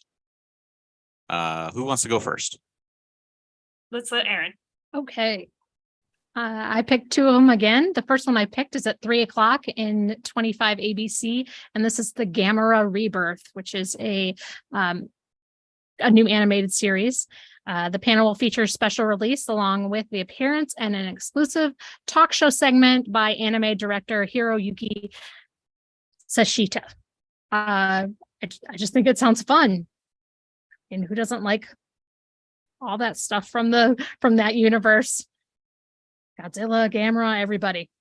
Who wants to go first? Let's let Aaron. Okay. I picked two of them again. The first one I picked is at 3:00 in 25 ABC, and this is the Gamera Rebirth, which is a new animated series. The panel will feature a special release along with the appearance and an exclusive talk show segment by anime director Hiroyuki Sashita. I just think it sounds fun. And who doesn't like all that stuff from that universe? Godzilla, Gamera, everybody.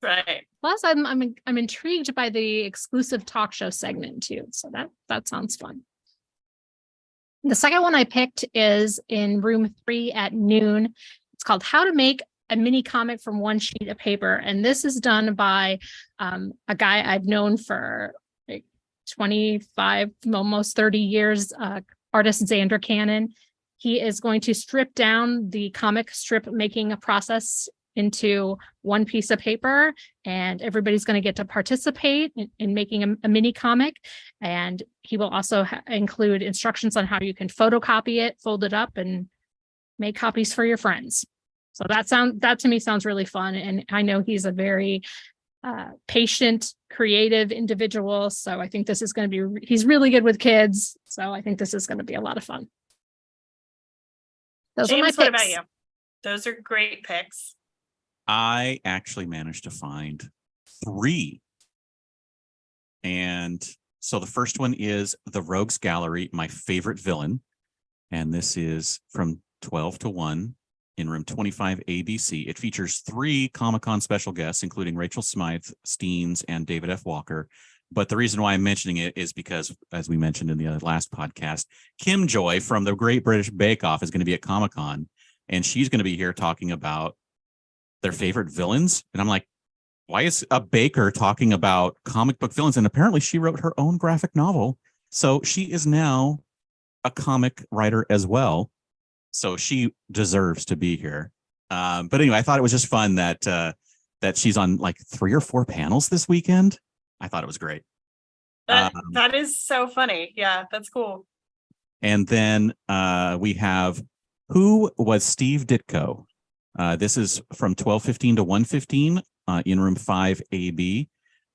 Right. Plus, I'm intrigued by the exclusive talk show segment too. So that sounds fun. The second one I picked is in room 3 at noon. It's called How to Make a Mini Comic from One Sheet of Paper. And this is done by a guy I've known for like 25, almost 30 years, artist Xander Cannon. He is going to strip down the comic strip making process into one piece of paper, and everybody's going to get to participate in making a mini comic. And he will also include instructions on how you can photocopy it, fold it up, and make copies for your friends. So that to me sounds really fun. And I know he's a very patient, creative individual. So I think this is going to be, he's really good with kids. So I think this is going to be a lot of fun. Those are my picks. What about you? Those are great picks. I actually managed to find 3. And so the first one is The Rogues Gallery, my favorite villain. And this is from 12 to 1 in room 25 ABC. It features 3 Comic-Con special guests, including Rachel Smythe, Steens, and David F. Walker. But the reason why I'm mentioning it is because, as we mentioned in the last podcast, Kim Joy from the Great British Bake Off is going to be at Comic-Con, and she's going to be here talking about their favorite villains. And I'm like, why is a baker talking about comic book villains? And apparently she wrote her own graphic novel. So she is now a comic writer as well. So she deserves to be here. But anyway, I thought it was just fun that that she's on like 3 or 4 panels this weekend. I thought it was great. That is so funny. Yeah, that's cool. And then we have Who Was Steve Ditko? This is from 12:15 to 1:15 in room 5AB.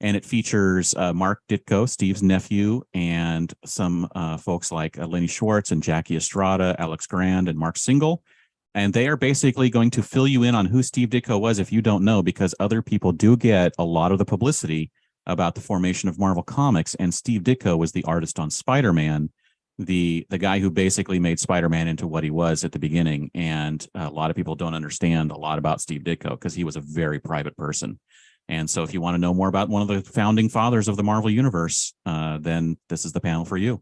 And it features Mark Ditko, Steve's nephew, and some folks like Lenny Schwartz and Jackie Estrada, Alex Grand, and Mark Single. And they are basically going to fill you in on who Steve Ditko was if you don't know, because other people do get a lot of the publicity about the formation of Marvel Comics. And Steve Ditko was the artist on Spider-Man, the guy who basically made Spider-Man into what he was at the beginning. And a lot of people don't understand a lot about Steve Ditko because he was a very private person. And so if you want to know more about one of the founding fathers of the Marvel Universe, then this is the panel for you.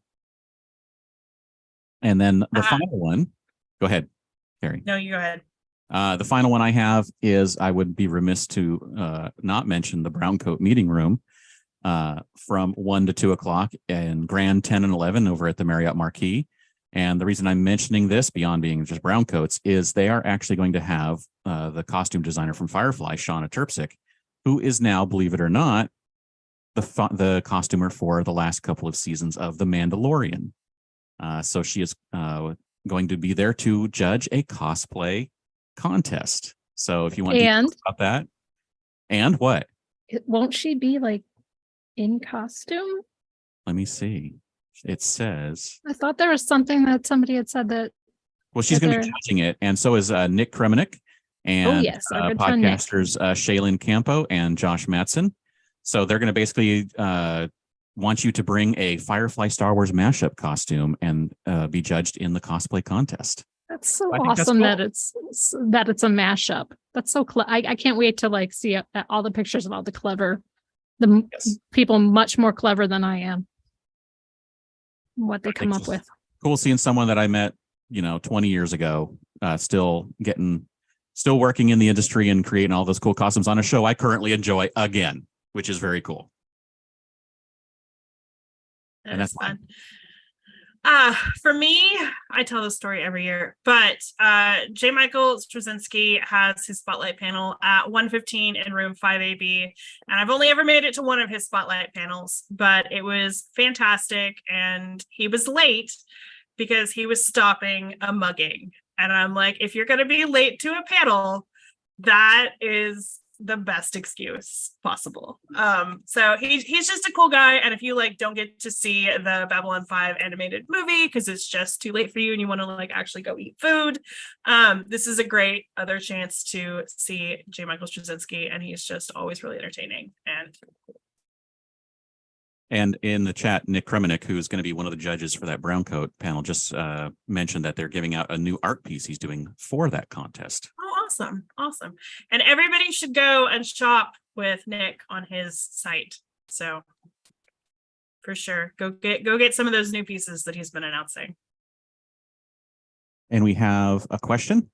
And then the final one, go ahead, Carrie. No, you go ahead. The final one I have is, I would be remiss to not mention the Brown Coat meeting room from 1 to 2 o'clock in Grand 10 and 11 over at the Marriott Marquis. And the reason I'm mentioning this, beyond being just brown coats, is they are actually going to have the costume designer from Firefly, Shauna Terpsick, who is now, believe it or not, the costumer for the last couple of seasons of The Mandalorian. So she is going to be there to judge a cosplay contest. So if you want to know about that, and what? Won't she be like in costume? Let me see. It says, I thought there was something that somebody had said that. Well, she's going to be judging it, and so is Nick Kremenick and our good friend Nick. podcasters Shaylin Campo and Josh Matson. So they're going to basically want you to bring a Firefly Star Wars mashup costume and be judged in the cosplay contest. That's so awesome that it's a mashup. That's so I can't wait to like see all the pictures of all the clever, people much more clever than I am. What they come up with. Cool seeing someone that I met, 20 years ago, still working in the industry and creating all those cool costumes on a show I currently enjoy again, which is very cool. And that's fun. For me, I tell this story every year, but J. Michael Straczynski has his spotlight panel at 1:15 in room 5AB. And I've only ever made it to one of his spotlight panels, but it was fantastic. And he was late because he was stopping a mugging. And I'm like, if you're going to be late to a panel, that is the best excuse possible. So he's just a cool guy. And if you don't get to see the Babylon 5 animated movie because it's just too late for you and you want to actually go eat food, this is a great other chance to see J. Michael Straczynski, and he's just always really entertaining and cool. And in the chat, Nick Kremenick, who is going to be one of the judges for that brown coat panel, just mentioned that they're giving out a new art piece he's doing for that contest. Awesome. And everybody should go and shop with Nick on his site. So for sure, go get some of those new pieces that he's been announcing. And we have a question.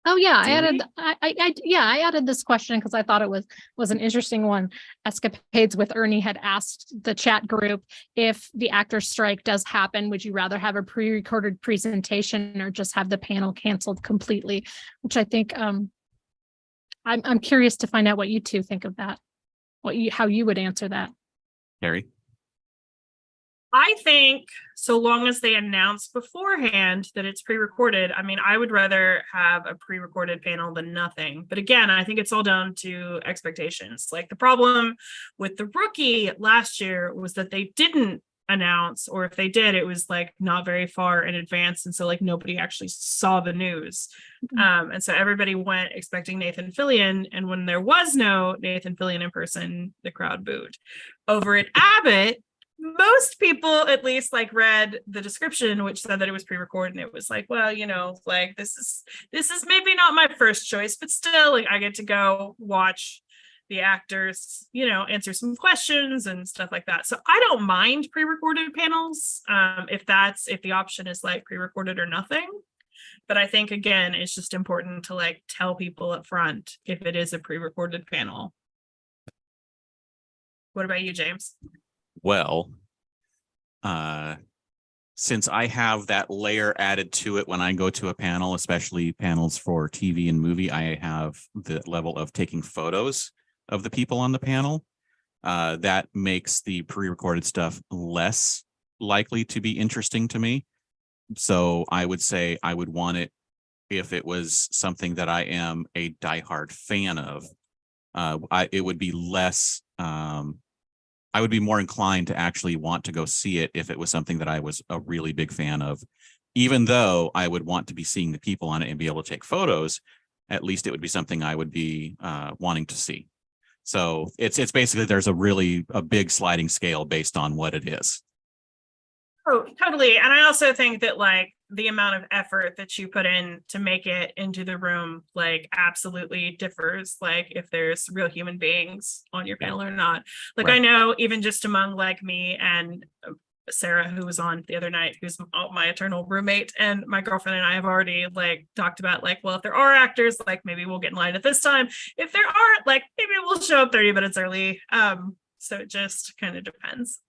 Oh yeah, I added this question because I thought it was an interesting one. Escapades with Ernie had asked the chat group, if the actors' strike does happen, would you rather have a pre-recorded presentation or just have the panel canceled completely? Which I think I'm curious to find out what you two think of that. How you would answer that. Carrie? I think so long as they announce beforehand that it's pre-recorded, I would rather have a pre-recorded panel than nothing. But again, I think it's all down to expectations. Like the problem with the Rookie last year was that they didn't announce, or if they did, it was not very far in advance. And so nobody actually saw the news. And so everybody went expecting Nathan Fillion. And when there was no Nathan Fillion in person, the crowd booed. Over at Abbott, most people at least read the description, which said that it was pre-recorded, and it was this is maybe not my first choice, but still I get to go watch the actors, answer some questions and stuff like that. So I don't mind pre-recorded panels if the option is pre-recorded or nothing. But I think again, it's just important to tell people up front if it is a pre-recorded panel. What about you, James? Well, since I have that layer added to it when I go to a panel, especially panels for TV and movie, I have the level of taking photos of the people on the panel. That makes the pre-recorded stuff less likely to be interesting to me. So I would say I would want it if it was something that I am a diehard fan of. It would be less. I would be more inclined to actually want to go see it if it was something that I was a really big fan of. Even though I would want to be seeing the people on it and be able to take photos, at least it would be something I would be wanting to see. So it's basically there's a big sliding scale based on what it is. Oh, totally. And I also think that like the amount of effort that you put in to make it into the room, like absolutely differs, like if there's real human beings on your panel or not. Like Right. I know even just among like me and Sarah, who was on the other night, who's my eternal roommate, and my girlfriend and I have already like talked about like, well, if there are actors, like maybe we'll get in line at this time. If there aren't, like maybe we'll show up 30 minutes early. So it just kind of depends.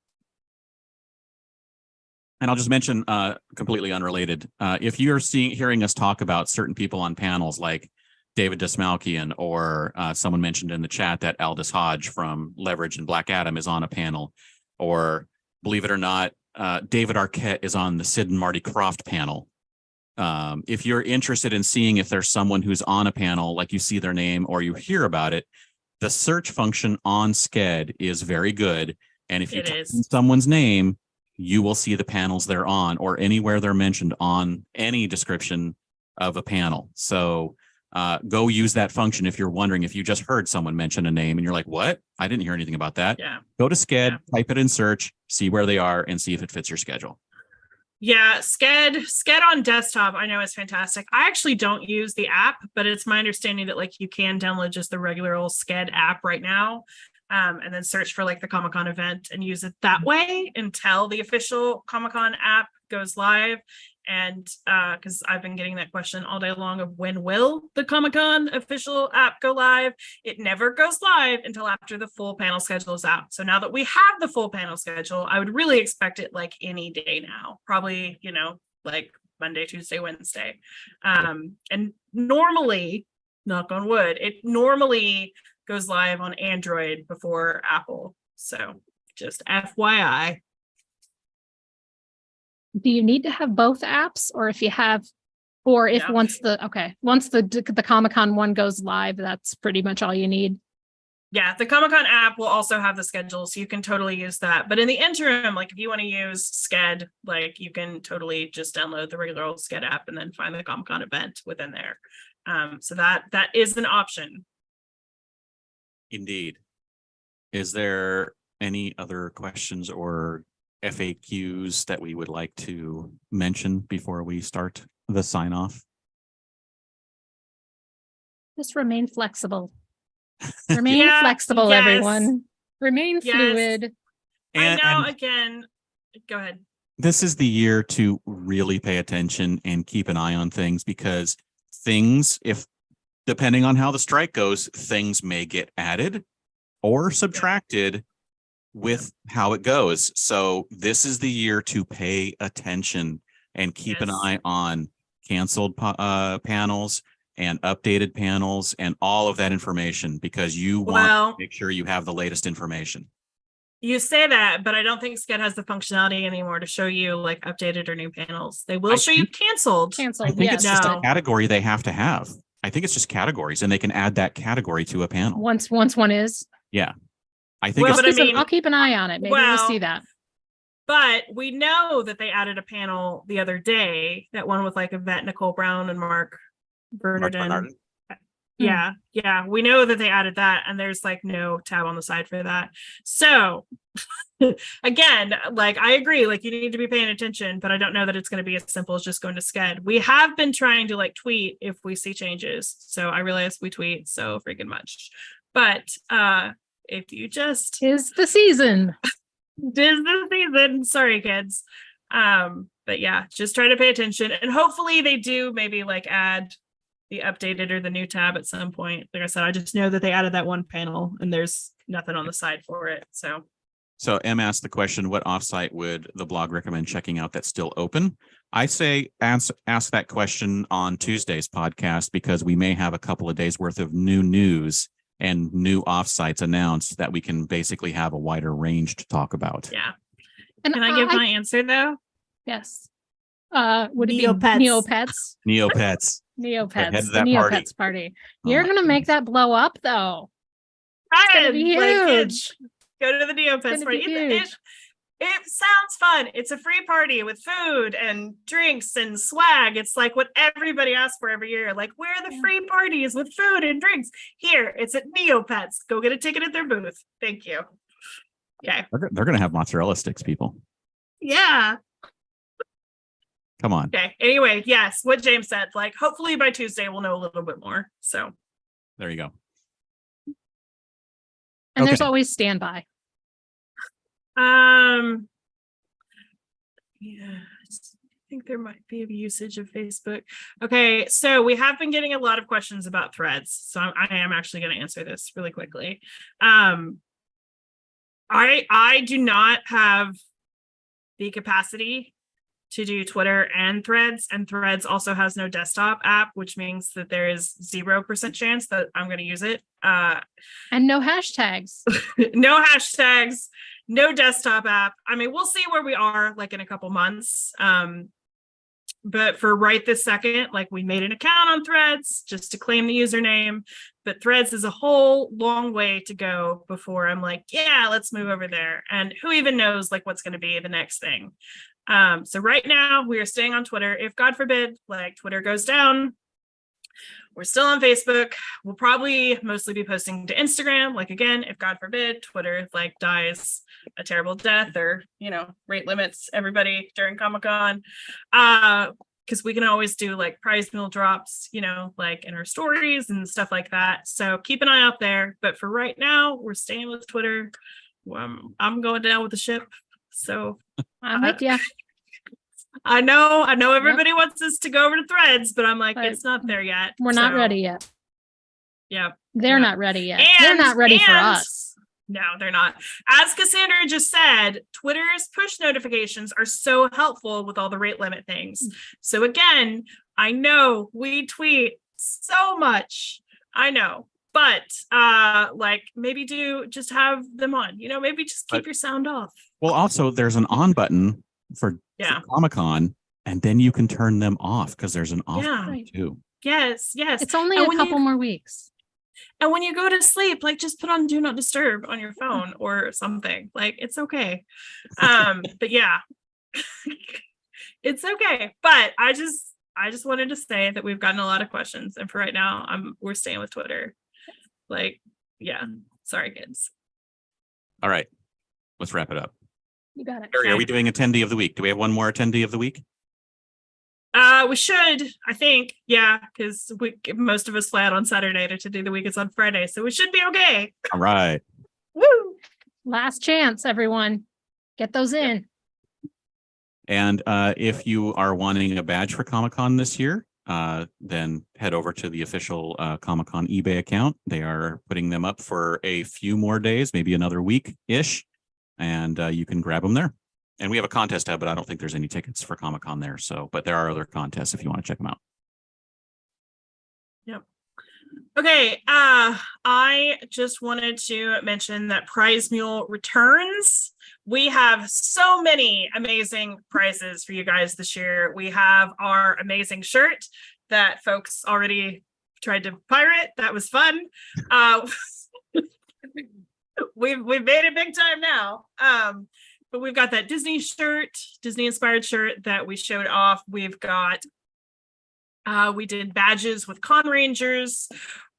And I'll just mention, completely unrelated, if you're hearing us talk about certain people on panels like David Desmalkian, or someone mentioned in the chat that Aldous Hodge from Leverage and Black Adam is on a panel, or believe it or not, David Arquette is on the Sid and Marty Krofft panel. If you're interested in seeing if there's someone who's on a panel, like you see their name or you hear about it, the search function on Sked is very good. And if you type in someone's name, you will see the panels they're on or anywhere they're mentioned on any description of a panel. So go use that function if you're wondering if you just heard someone mention a name and you're like, what? I didn't hear anything about that. Yeah. Go to Sked, type it in search, see where they are, and see if it fits your schedule. Yeah, Sked on desktop I know is fantastic. I actually don't use the app, but it's my understanding that like you can download just the regular old Sked app right now. And then search for like the Comic-Con event and use it that way until the official Comic-Con app goes live. And because I've been getting that question all day long of when will the Comic-Con official app go live? It never goes live until after the full panel schedule is out. So now that we have the full panel schedule, I would really expect it like any day now, probably, you know, like Monday, Tuesday, Wednesday. And normally, knock on wood, it normally goes live on Android before Apple. So just FYI. Do you need to have both apps, or if you have, or if once the Comic-Con one goes live, that's pretty much all you need? Yeah, the Comic-Con app will also have the schedule, so you can totally use that. But in the interim, like if you want to use Sked, like you can totally just download the regular old Sked app and then find the Comic-Con event within there. So that is an option. Indeed. Is there any other questions or FAQs that we would like to mention before we start the sign off? Just remain flexible. Remain flexible, everyone. Remain fluid. And I know, again, go ahead. This is the year to really pay attention and keep an eye on things, because things, depending on how the strike goes, things may get added or subtracted with how it goes. So this is the year to pay attention and keep an eye on canceled panels and updated panels and all of that information, because you want to make sure you have the latest information. You say that, but I don't think Sked has the functionality anymore to show you like updated or new panels. They will show you canceled. I think it's just a category they have to have. I think it's just categories, and they can add that category to a panel. Once one is. Yeah. I think I'll keep an eye on it. Maybe we'll see that. But we know that they added a panel the other day, that one with like Yvette Nicole Brown and Mark Bernardin. Yeah, we know that they added that, and there's like no tab on the side for that. So again, like I agree, like you need to be paying attention, but I don't know that it's going to be as simple as just going to Sked. We have been trying to like tweet if we see changes. So I realize we tweet so freaking much, but if you just tis the season. Sorry, kids. But yeah, just try to pay attention, and hopefully they do maybe like add the updated or the new tab at some point. Like I said, I just know that they added that one panel and there's nothing on the side for it. So So M asked the question, what offsite would the blog recommend checking out that's still open? I say ask that question on Tuesday's podcast, because we may have a couple of days worth of new news and new offsites announced that we can basically have a wider range to talk about. Yeah. And Can I give my answer though? Yes. Would it be Neopets. Neopets? Neopets. Neopets. Head to The that party. Neopets party. Oh You're my gonna make that blow up though. It's gonna be Ryan, like, huge. go to the Neopets It's gonna party. be It huge. sounds fun. It's a free party with food and drinks and swag. It's like what everybody asks for every year. Like, where are the free parties with food and drinks? Here, it's at Neopets. Go get a ticket at their booth. Thank you. Okay. They're going to have mozzarella sticks, people. Yeah. Come on. Okay. Anyway, yes, what James said. Like, hopefully by Tuesday we'll know a little bit more. So There you go. And there's Okay. always standby. Yeah, I think there might be a usage of Facebook. Okay, so we have been getting a lot of questions about threads, so I am actually going to answer this really quickly. I do not have the capacity to do Twitter and Threads also has no desktop app, which means that there is 0% chance that I'm going to use it. And no hashtags. No hashtags, no desktop app. I mean, we'll see where we are like in a couple months. But for right this second, like we made an account on Threads just to claim the username, but Threads is a whole long way to go before I'm like, yeah, let's move over there. And who even knows like what's going to be the next thing. So right now we are staying on Twitter. If God forbid, like Twitter goes down, we're still on Facebook. We'll probably mostly be posting to Instagram. Like, again, if God forbid, Twitter like dies a terrible death or, rate limits everybody during Comic-Con. Because we can always do like prize meal drops, like in our stories and stuff like that. So keep an eye out there. But for right now, we're staying with Twitter. I'm going down with the ship. So I'm with you. I know everybody wants us to go over to Threads, but I'm like, But it's not there yet. We're not So, ready yet. Yeah. They're Yeah. not ready yet. They're not ready for us. No, they're not. As Cassandra just said, Twitter's push notifications are so helpful with all the rate limit things. So again, I know we tweet so much. I know. But like maybe do just have them on, maybe just keep your sound off. Well, also there's an on button for Yeah. Comic-Con, and then you can turn them off because there's an off Yeah. button too. Yes. It's only And a when couple more weeks. And when you go to sleep, like just put on do not disturb on your phone or something. Like it's okay. But yeah. It's okay. But I just wanted to say that we've gotten a lot of questions. And for right now, we're staying with Twitter. Like, yeah. Sorry, kids. All right, let's wrap it up. You got it. Carrie, are we doing attendee of the week? Do we have one more attendee of the week? We should, I think. Yeah, because most of us fly out on Saturday to do the week. It's on Friday. So we should be okay. All right. Woo! Last chance, everyone. Get those in. And if you are wanting a badge for Comic-Con this year, then head over to the official Comic-Con eBay account. They are putting them up for a few more days, maybe another week-ish, and you can grab them there. And we have a contest tab, but I don't think there's any tickets for Comic-Con there. So, but there are other contests if you want to check them out. Yep. Okay. I just wanted to mention that Prize Mule returns. We have so many amazing prizes for you guys this year. We have our amazing shirt that folks already tried to pirate. That was fun. We've made it big time now. But we've got that Disney inspired shirt that we showed off. We've got, we did badges with Con Rangers.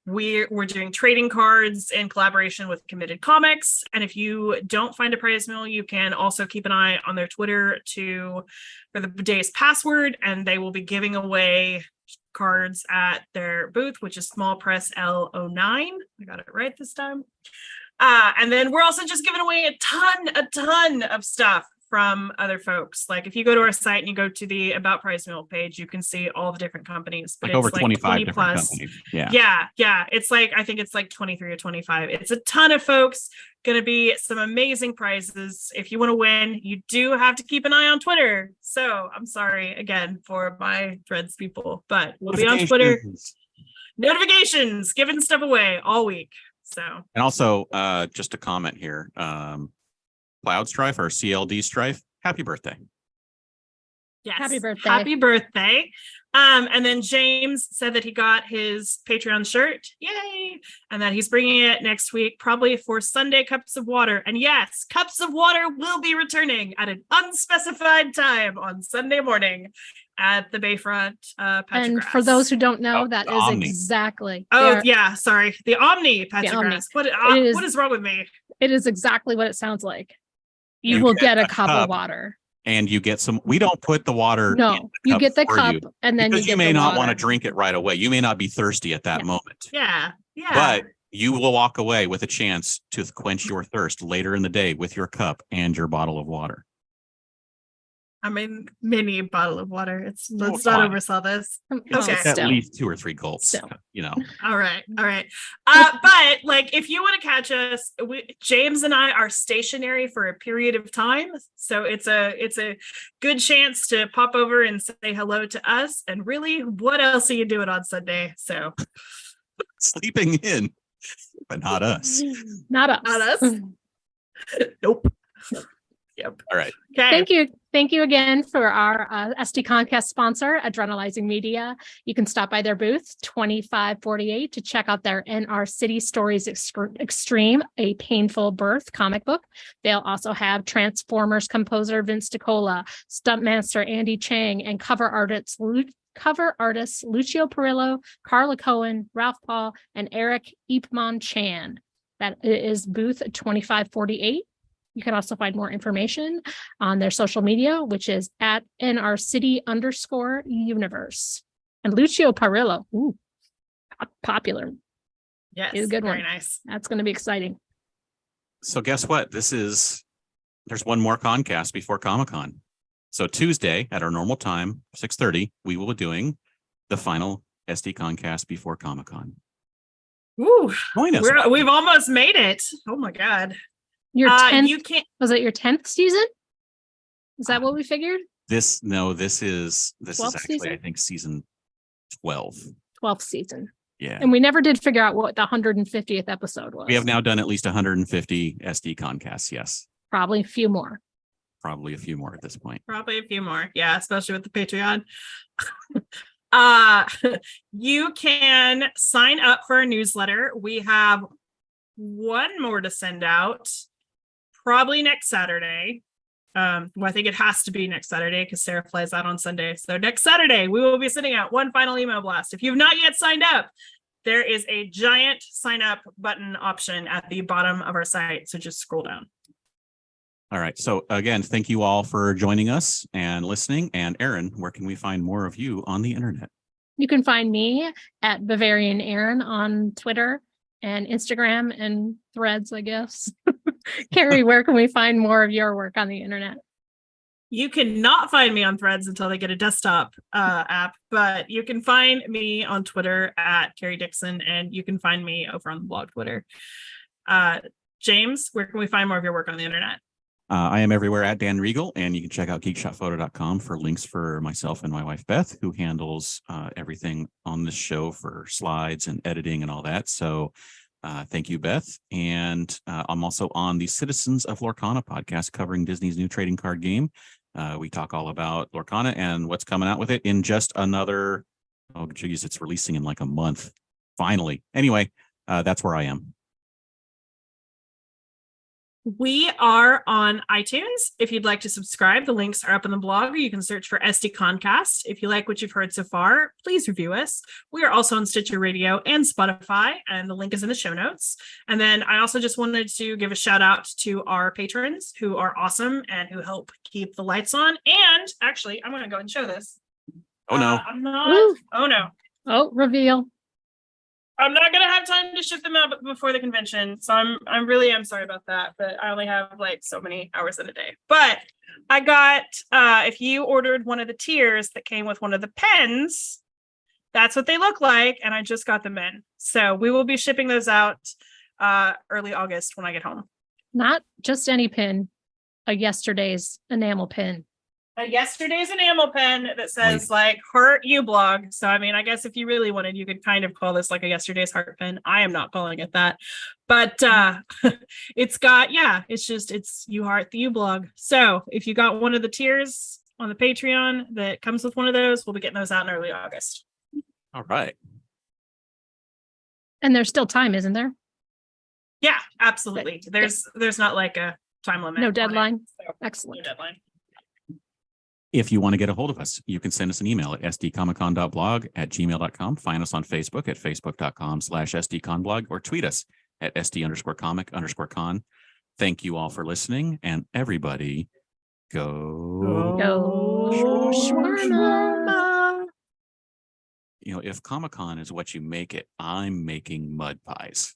We're doing trading cards in collaboration with Committed Comics. And if you don't find a prize mule, you can also keep an eye on their Twitter for the day's password, and they will be giving away cards at their booth, which is Small Press L09. I got it right this time. And then we're also just giving away a ton of stuff from other folks. Like if you go to our site and you go to the About Prize Mule page, you can see all the different companies. But Like over it's 25 20 different plus. companies. Yeah. Yeah. It's like, I think it's like 23 or 25. It's a ton of folks. Going to be some amazing prizes. If you want to win, you do have to keep an eye on Twitter. So I'm sorry again for my Threads people, but we'll be on Twitter. Notifications, giving stuff away all week. So, And also, just a comment here, Cloud Strife or CLD Strife, happy birthday. yes. Happy birthday. Happy birthday. And then James said that he got his Patreon shirt. Yay. And that he's bringing it next week, probably for Sunday Cups of Water. And yes, Cups of Water will be returning at an unspecified time on Sunday morning at the Bayfront patch of And grass. for those who don't know, Oh, that the is Omni. exactly. Oh, there- yeah, sorry. The Omni patch The of Omni. grass. is- What is wrong with me? It is exactly what it sounds like. You You will get get a a cup cup. of water. And you get some, we don't put the water. in No, you get the for cup you, and then because you you get may the not want to water. drink it right away. You may not be thirsty at that Yeah. moment, Yeah. but you will walk away with a chance to quench your thirst later in the day with your cup and your bottle of water. I mean, mini bottle of water. Let's come not on. oversell this. It's Okay. at Still. least 2 or 3 gulps, Still. you know. All right. But like, if you want to catch us, James and I are stationary for a period of time, so it's a good chance to pop over and say hello to us. And really, what else are you doing on Sunday? So Sleeping in, but not us. Not us. Not us? nope. Yep. All right. Okay. Thank you. Thank you again for our SDConCast sponsor, Adrenalizing Media. You can stop by their booth, 2548, to check out their NR City Stories Extreme, a painful birth comic book. They'll also have Transformers composer Vince DiCola, stuntmaster Andy Chang, and cover artists Lucio Perillo, Carla Cohen, Ralph Paul, and Eric Ipman Chan. That is booth 2548. You can also find more information on their social media, which is at NRCity_universe. And Lucio Perillo, popular. Yes. He's a good Very one. nice. That's going to be exciting. So guess what? There's one more concast before Comic-Con. So Tuesday at our normal time, 6:30, we will be doing the final SDConCast before Comic-Con. Ooh, Join us. we've almost made it. Oh my God. Your 10th, You can't. was it your 10th season? Is that what we figured? This is 12th actually, season? I think, season 12. 12th season. Yeah. And we never did figure out what the 150th episode was. We have now done at least 150 SDConcasts. Yes. Probably a few more. Probably a few more at this point. Probably a few more. Yeah, especially with the Patreon. You can sign up for a newsletter. We have one more to send out, probably next Saturday. Well, I think it has to be next Saturday because Sarah flies out on Sunday. So next Saturday, we will be sending out one final email blast. If you've not yet signed up, there is a giant sign up button option at the bottom of our site. So just scroll down. All right. So again, thank you all for joining us and listening. And Aaron, where can we find more of you on the internet? You can find me at Bavarian Aaron on Twitter and Instagram and Threads, I guess. Carrie, where can we find more of your work on the internet? You cannot find me on Threads until they get a desktop app, but you can find me on Twitter at Carrie Dixon, and you can find me over on the blog Twitter. James, where can we find more of your work on the internet? I am everywhere at Dan Regal, and you can check out geekshotphoto.com for links for myself and my wife, Beth, who handles everything on this show for slides and editing and all that. So thank you, Beth. And I'm also on the Citizens of Lorcana podcast covering Disney's new trading card game. We talk all about Lorcana and what's coming out with it in just another, oh, geez, it's releasing in like a month. Finally. Anyway, that's where I am. We are on iTunes. If you'd like to subscribe, the links are up in the blog, or you can search for SDConCast. If you like what you've heard so far, please review us. We are also on Stitcher Radio and Spotify, and the link is in the show notes. And then I also just wanted to give a shout out to our patrons who are awesome and who help keep the lights on. And actually, I'm going to go and show this. Oh, no. I'm not. Woo. Oh, no. Oh, reveal. I'm not gonna have time to ship them out before the convention. So I'm sorry about that, but I only have like so many hours in a day. But I got if you ordered one of the tiers that came with one of the pens, that's what they look like. And I just got them in. So we will be shipping those out early August when I get home. Not just any pin, a yesterday's enamel pin. Yesterday's enamel pen that says like heart you blog. So I mean, I guess if you really wanted, you could kind of call this like a yesterday's heart pen. I am not calling it that, but it's got, it's you heart the you blog. So if you got one of the tiers on the Patreon that comes with one of those, we'll be getting those out in early August. All right. And there's still time, isn't there? Yeah, absolutely. There's not like a time limit. No on it, deadline. so Excellent. no deadline. If you want to get a hold of us, you can send us an email at sdcomiccon.blog@gmail.com. Find us on Facebook at facebook.com/sdconblog or tweet us at sd_comic_con. Thank you all for listening, and everybody Go shawarma. You know, if Comic-Con is what you make it, I'm making mud pies.